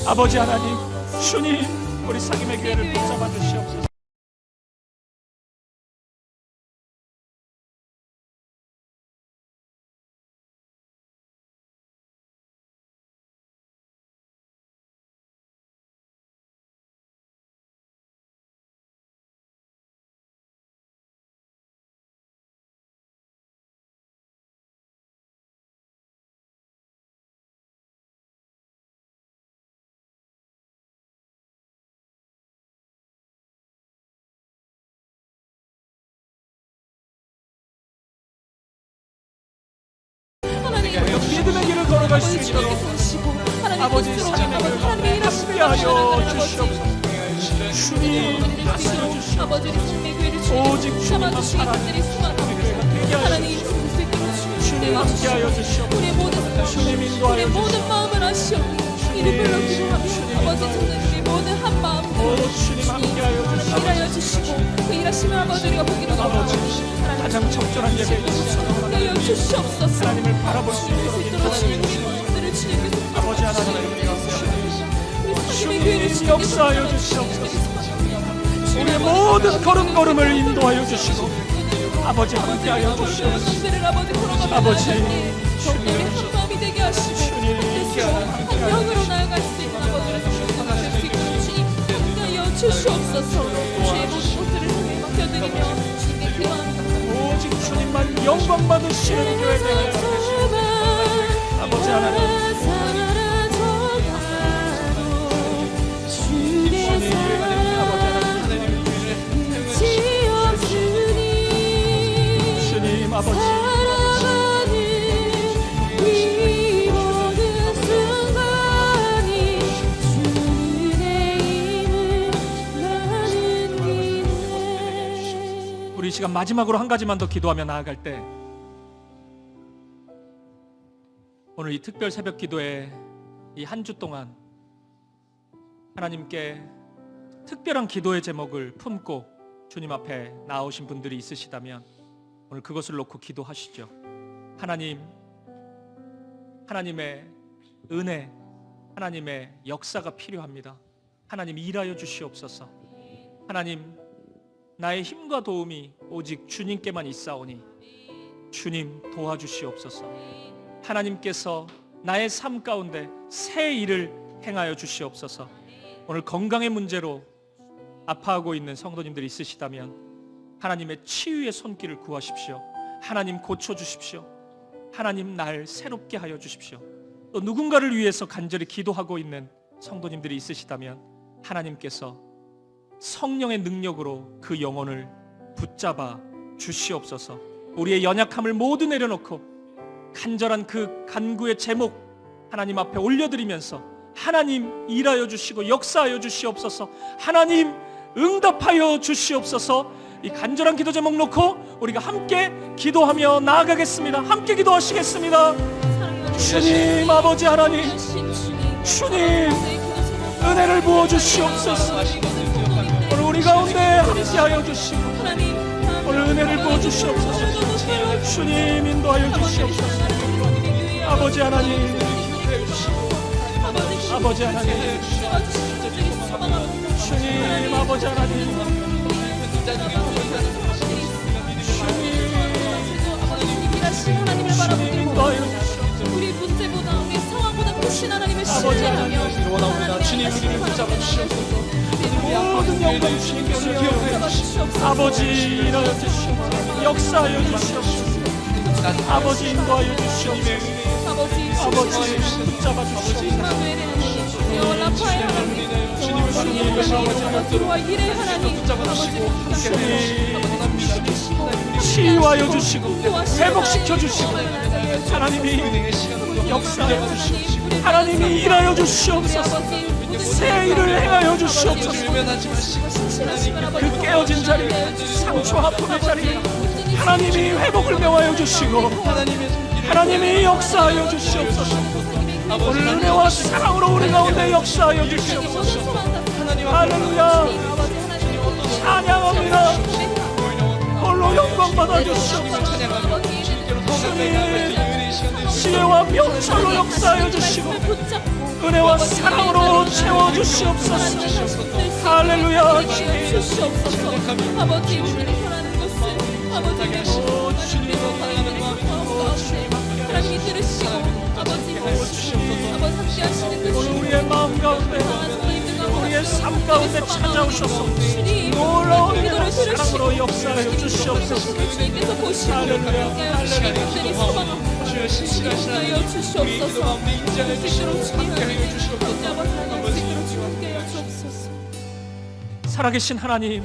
아버지 하나님 주님 우리 사김의 교회를 붙잡아 주시옵소서. 믿음의 길을 걸어갈 수 있도록 아버지 사랑의 교회 함께하여 주시옵소서. 주님 하시여 주시옵소서. 오직 주님만 사랑하는 우리 교회가 되게 하여 주시옵소서. 주님 함께하여 주시옵소서. 주님 우리 인도하여 모든 마음을 아시옵고 이를 불러 기도하며 아버지 듣는 우리 모든 한 마음 주님 함께하여 주시옵소서. 일하여 주시고 그 일하시면 아버지 우리가 보기로 아버지, 하나님 가장 적절한 예배 하여 주시옵소서. 하나님을 바라볼 수 있도록 있도록 인도하여 주님의 주시옵소서. 마음들을 주님께서 아버지 하나님 주님의 주님 역사하여 주시옵소서. 우리의 모든 걸음걸음을 인도하여 주시고 아버지 함께하여 주시옵소서. 아버지, 주님의 한 마음이 되게 하시고 주님 한 영으로 나아갈 수 있는 아버지를 성공할 수 있도록 주님 함께하여 주시옵소서. 주의 모든 것들을 향해 맡겨드리며 주님께 기도합니다. 오직 주님만 영광 받으시는 교회 되게 하시옵소서. 아버지 하나님 주님 아버지 우리 이 시간 마지막으로 한 가지만 더 기도하며 나아갈 때 오늘 이 특별 새벽 기도에 이 한 주 동안 하나님께 특별한 기도의 제목을 품고 주님 앞에 나오신 분들이 있으시다면 오늘 그것을 놓고 기도하시죠. 하나님, 하나님의 은혜, 하나님의 역사가 필요합니다. 하나님 일하여 주시옵소서. 하나님, 나의 힘과 도움이 오직 주님께만 있사오니 주님 도와주시옵소서. 하나님께서 나의 삶 가운데 새 일을 행하여 주시옵소서. 오늘 건강의 문제로 아파하고 있는 성도님들이 있으시다면 하나님의 치유의 손길을 구하십시오. 하나님 고쳐주십시오. 하나님 날 새롭게 하여 주십시오. 또 누군가를 위해서 간절히 기도하고 있는 성도님들이 있으시다면 하나님께서 성령의 능력으로 그 영혼을 붙잡아 주시옵소서. 우리의 연약함을 모두 내려놓고 간절한 그 간구의 제목 하나님 앞에 올려드리면서 하나님 일하여 주시고 역사하여 주시옵소서. 하나님 응답하여 주시옵소서. 이 간절한 기도 제목 놓고 우리가 함께 기도하며 나아가겠습니다. 함께 기도하시겠습니다. 주님 아버지 하나님, 주님 은혜를 부어 주시옵소서. 오늘 우리 가운데 함께하여 주시고 오늘 은혜를 부어 주시옵소서. 주님 인도하여 주시옵소서. 아버지 하나님, 아버지 하나님, 주님 아버지 하나님, 하나님을 바라보고 우리 문제보다 우리 상황보다 크신 하나님을 신뢰하며 원합니다. 주님 우리를 붙잡아 주시옵소서. 모든 영광 주님께서 기억해 아버지 일하여 주시옵소서. 역사하여 주시옵소서. 아버지 인도하여 주시옵소서. 아버지 붙잡아 주시옵소서. 라파의 하나님, 주와 일의 하나님, 치유하여 주시고 회복시켜 주시고 하나님이 역사하여 주시옵소서. 하나님이 일하여 주시옵소서. 새 일을 행하여 주시옵소서. 그 깨어진 자리, 상처 아픔의 자리 하나님이 회복을 명하여 주시고 하나님이 역사하여 주시옵소서. 오늘 은혜와 사랑으로 우리 가운데 역사하여 주시옵소서. 할렐루야, 찬양합니다. 홀로 영광 받아 주시옵소서. 주님 지혜와 명철로 역사하여 주시고 은혜와 사랑으로 채워 주시옵소서. 할렐루야. 주시옵소서. 아버지 우리를 변하는 것을 아버지의 주님으로 바라는 마음 가운데 하나님이 들으시고 아버지 함께 하시는 그 오늘 우리의 마음 가운데 우리의 삶 가운데 찾아오셔서 놀라운 은혜와 사랑으로 역사하여 주시옵소서. 주님께서 보시고 함께 하시는 분들이 소망하고 주시옵소서. 주시옵소서. 식으로 주님 함께 주시옵소서. 하나님 식으로 주 함께 주옵소서. 살아계신 하나님,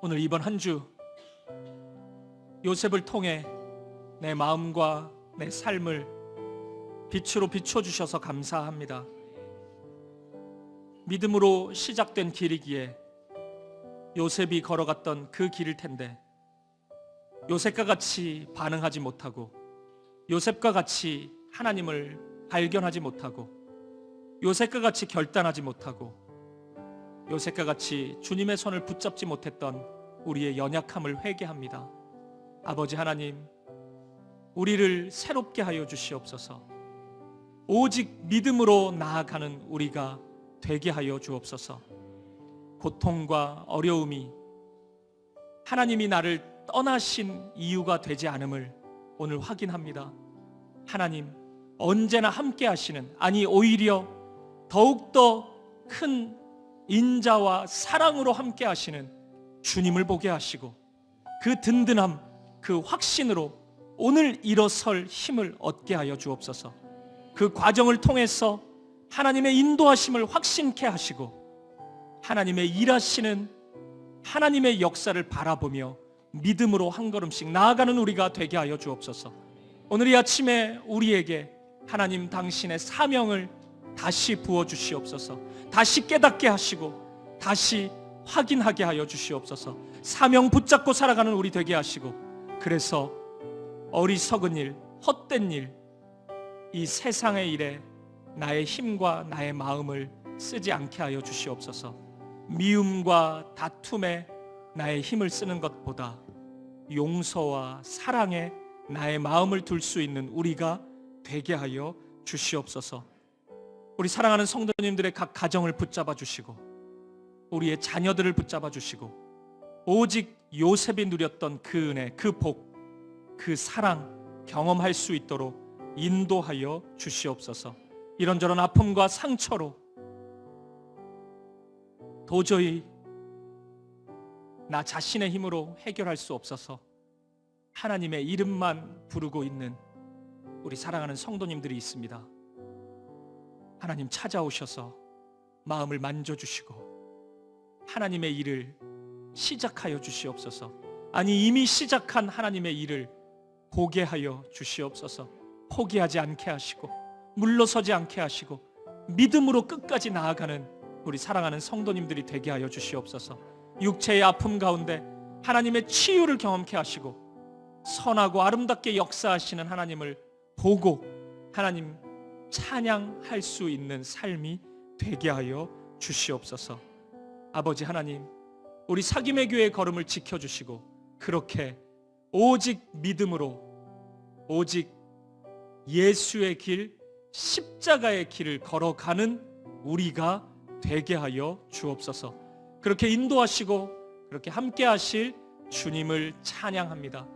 오늘 이번 한 주 요셉을 통해 내 마음과 내 삶을 빛으로 비춰주셔서 감사합니다. 믿음으로 시작된 길이기에 요셉이 걸어갔던 그 길일 텐데 요셉과 같이 반응하지 못하고, 요셉과 같이 하나님을 발견하지 못하고, 요셉과 같이 결단하지 못하고, 요셉과 같이 주님의 손을 붙잡지 못했던 우리의 연약함을 회개합니다. 아버지 하나님, 우리를 새롭게 하여 주시옵소서. 오직 믿음으로 나아가는 우리가 되게 하여 주옵소서. 고통과 어려움이 하나님이 나를 떠나신 이유가 되지 않음을 오늘 확인합니다. 하나님, 언제나 함께 하시는, 아니 오히려 더욱더 큰 인자와 사랑으로 함께 하시는 주님을 보게 하시고, 그 든든함, 그 확신으로 오늘 일어설 힘을 얻게 하여 주옵소서. 그 과정을 통해서 하나님의 인도하심을 확신케 하시고, 하나님의 일하시는 하나님의 역사를 바라보며 믿음으로 한 걸음씩 나아가는 우리가 되게 하여 주옵소서. 오늘 이 아침에 우리에게 하나님 당신의 사명을 다시 부어주시옵소서. 다시 깨닫게 하시고 다시 확인하게 하여 주시옵소서. 사명 붙잡고 살아가는 우리 되게 하시고, 그래서 어리석은 일, 헛된 일, 이 세상의 일에 나의 힘과 나의 마음을 쓰지 않게 하여 주시옵소서. 미움과 다툼에 나의 힘을 쓰는 것보다 용서와 사랑에 나의 마음을 둘 수 있는 우리가 되게 하여 주시옵소서. 우리 사랑하는 성도님들의 각 가정을 붙잡아 주시고, 우리의 자녀들을 붙잡아 주시고, 오직 요셉이 누렸던 그 은혜, 그 복, 그 사랑 경험할 수 있도록 인도하여 주시옵소서. 이런저런 아픔과 상처로 도저히 나 자신의 힘으로 해결할 수 없어서 하나님의 이름만 부르고 있는 우리 사랑하는 성도님들이 있습니다. 하나님 찾아오셔서 마음을 만져주시고 하나님의 일을 시작하여 주시옵소서. 아니 이미 시작한 하나님의 일을 보게 하여 주시옵소서. 포기하지 않게 하시고 물러서지 않게 하시고 믿음으로 끝까지 나아가는 우리 사랑하는 성도님들이 되게 하여 주시옵소서. 육체의 아픔 가운데 하나님의 치유를 경험케 하시고 선하고 아름답게 역사하시는 하나님을 보고 하나님 찬양할 수 있는 삶이 되게 하여 주시옵소서. 아버지 하나님, 우리 사김의 교회의 걸음을 지켜주시고 그렇게 오직 믿음으로 오직 예수의 길, 십자가의 길을 걸어가는 우리가 되게 하여 주옵소서. 그렇게 인도하시고 그렇게 함께 하실 주님을 찬양합니다.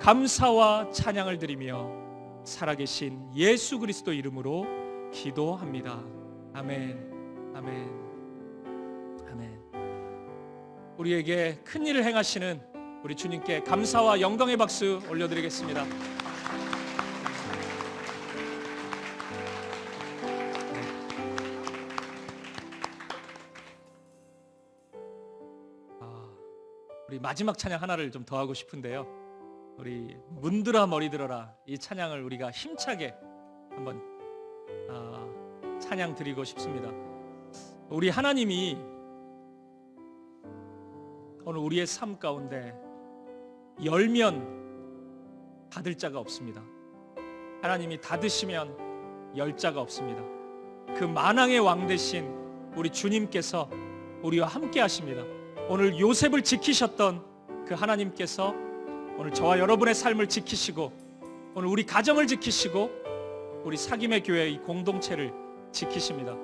감사와 찬양을 드리며 살아계신 예수 그리스도 이름으로 기도합니다. 아멘, 아멘, 아멘. 우리에게 큰 일을 행하시는 우리 주님께 감사와 영광의 박수 올려드리겠습니다. 우리 마지막 찬양 하나를 좀 더 하고 싶은데요. 우리 문들아 머리 들어라, 이 찬양을 우리가 힘차게 한번 찬양 드리고 싶습니다. 우리 하나님이 오늘 우리의 삶 가운데 열면 닫을 자가 없습니다. 하나님이 닫으시면 열 자가 없습니다. 그 만왕의 왕 되신 우리 주님께서 우리와 함께 하십니다. 오늘 요셉을 지키셨던 그 하나님께서 오늘 저와 여러분의 삶을 지키시고 오늘 우리 가정을 지키시고 우리 사김의 교회 이 공동체를 지키십니다.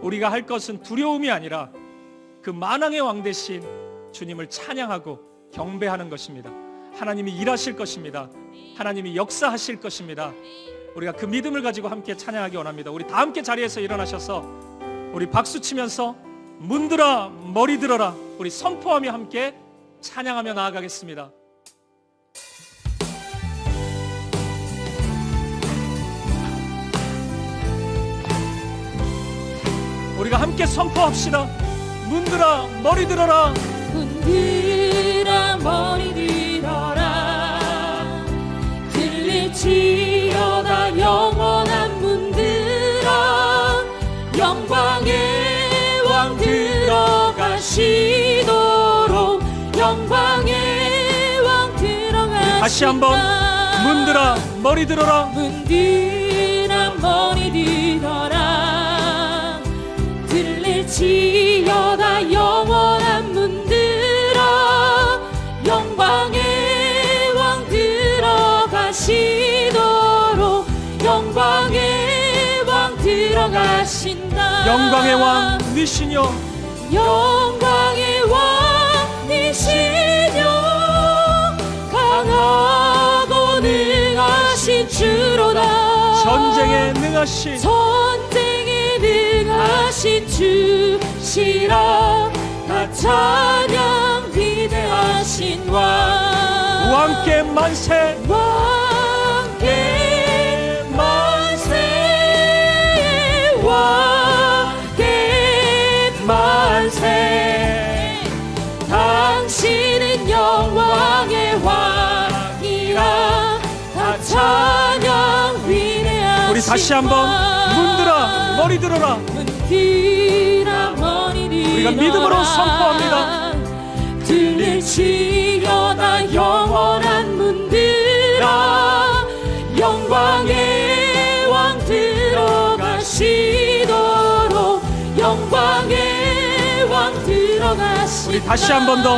우리가 할 것은 두려움이 아니라 그 만왕의 왕 되신 주님을 찬양하고 경배하는 것입니다. 하나님이 일하실 것입니다. 하나님이 역사하실 것입니다. 우리가 그 믿음을 가지고 함께 찬양하기 원합니다. 우리 다 함께 자리에서 일어나셔서 우리 박수 치면서 문들아 머리 들어라, 우리 선포하며 함께 찬양하며 나아가겠습니다. 우리가 함께 선포합시다. 문들아 머리 들어라, 문들아 머리 들어라, 들릴지어다 영원한 문들아, 영광의 왕 들어가시도록, 영광의 왕 들어가시도록 다시 한번 문들아 머리 들어라. 문들아 머리 들어라. 들릴지어다 영원한 문들아. 영광의 왕 들어가시도록. 영광의 왕 들어가신다. 영광의 왕 니시여. 영광의 왕이시여. 강하고 능하신 주로다. 전쟁에 능하신 전쟁에 능하신 주시라. 나 찬양 위대하신 왕. 왕께 만세. 왕께 만세. 왕께 만세. 당신은 영광의 왕이라. 다 찬양 위대하신 우리 다시 한번 문들아 머리 들어라. 문들아 머리 들어라. 우리가 믿음으로 선포합니다. 들릴지어다 영원한 문들아. 영광의 왕 들어가시도록. 영광의 왕 들어가시도록. 우리 다시 한 번 더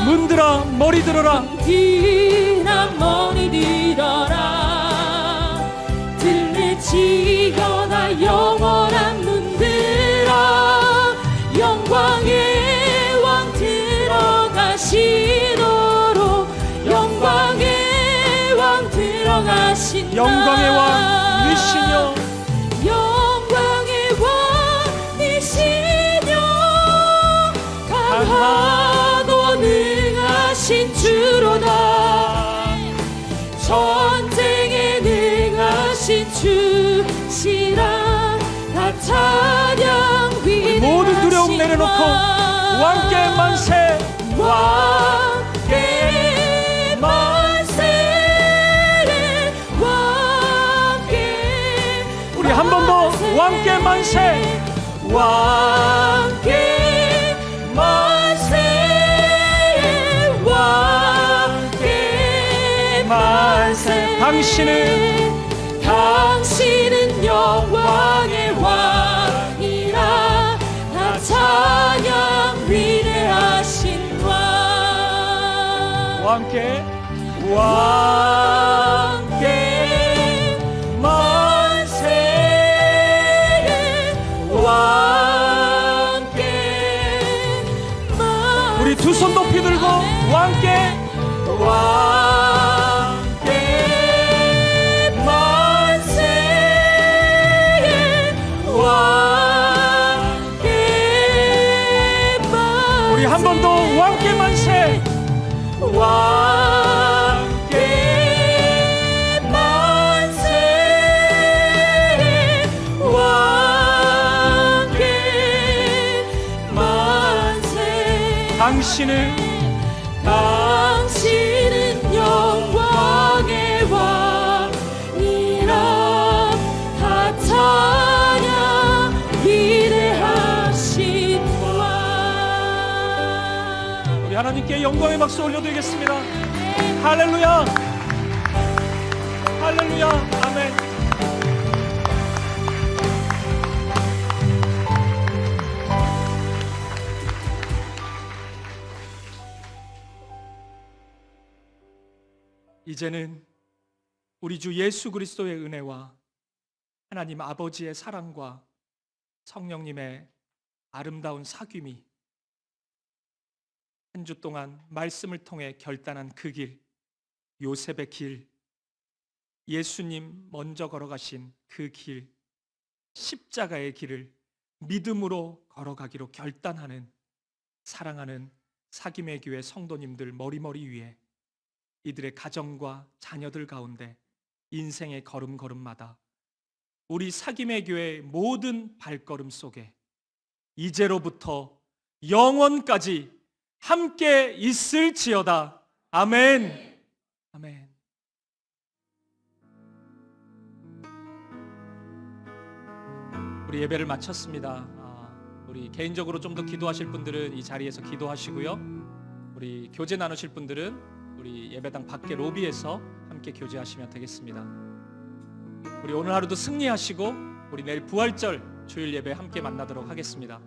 문들아 머리 들어라. 문들아 머리 들어라. 들릴지어다 영원한 문들아. 영광의 왕 들어가시도록. 영광의 왕 들어가신다. 영광의 왕 니시여. 영광의 왕이시여. 강하고 능하신 주로다. 전쟁에 능하신 주시라. 다 찬양 위대하신 모든 두려움 내려놓고 왕께 만세. 왕께 만세. 왕께 우리 한 번 더 왕께 만세. 왕께 만세. 왕께 만세. 당신은 영광의 왕이라. 다 찬양 위대하신 왕. 왕께 만세. 왕께 만세. 우리 두 손 높이 들고 왕께 만세. 왕께 만세. 우리 한 번 더 왕께 만세. 왕께 만세. 왕께 만세. 당신은 영광의 왕이라. 다 찬양 위대하신 왕. 우리 하나님께 영광의 박수 올려드리겠습니다. 할렐루야. 할렐루야. 아멘. 이제는 우리 주 예수 그리스도의 은혜와 하나님 아버지의 사랑과 성령님의 아름다운 사귐이 한 주 동안 말씀을 통해 결단한 그 길, 요셉의 길, 예수님 먼저 걸어가신 그 길, 십자가의 길을 믿음으로 걸어가기로 결단하는 사랑하는 사귐의 교회 성도님들 머리머리 위에 이들의 가정과 자녀들 가운데 인생의 걸음걸음마다 우리 사귐의 교회의 모든 발걸음 속에 이제로부터 영원까지 함께 있을지어다. 아멘. 아멘. 우리 예배를 마쳤습니다. 우리 개인적으로 좀 더 기도하실 분들은 이 자리에서 기도하시고요. 우리 교제 나누실 분들은 우리 예배당 밖에 로비에서 함께 교제하시면 되겠습니다. 우리 오늘 하루도 승리하시고 우리 내일 부활절 주일 예배 함께 만나도록 하겠습니다.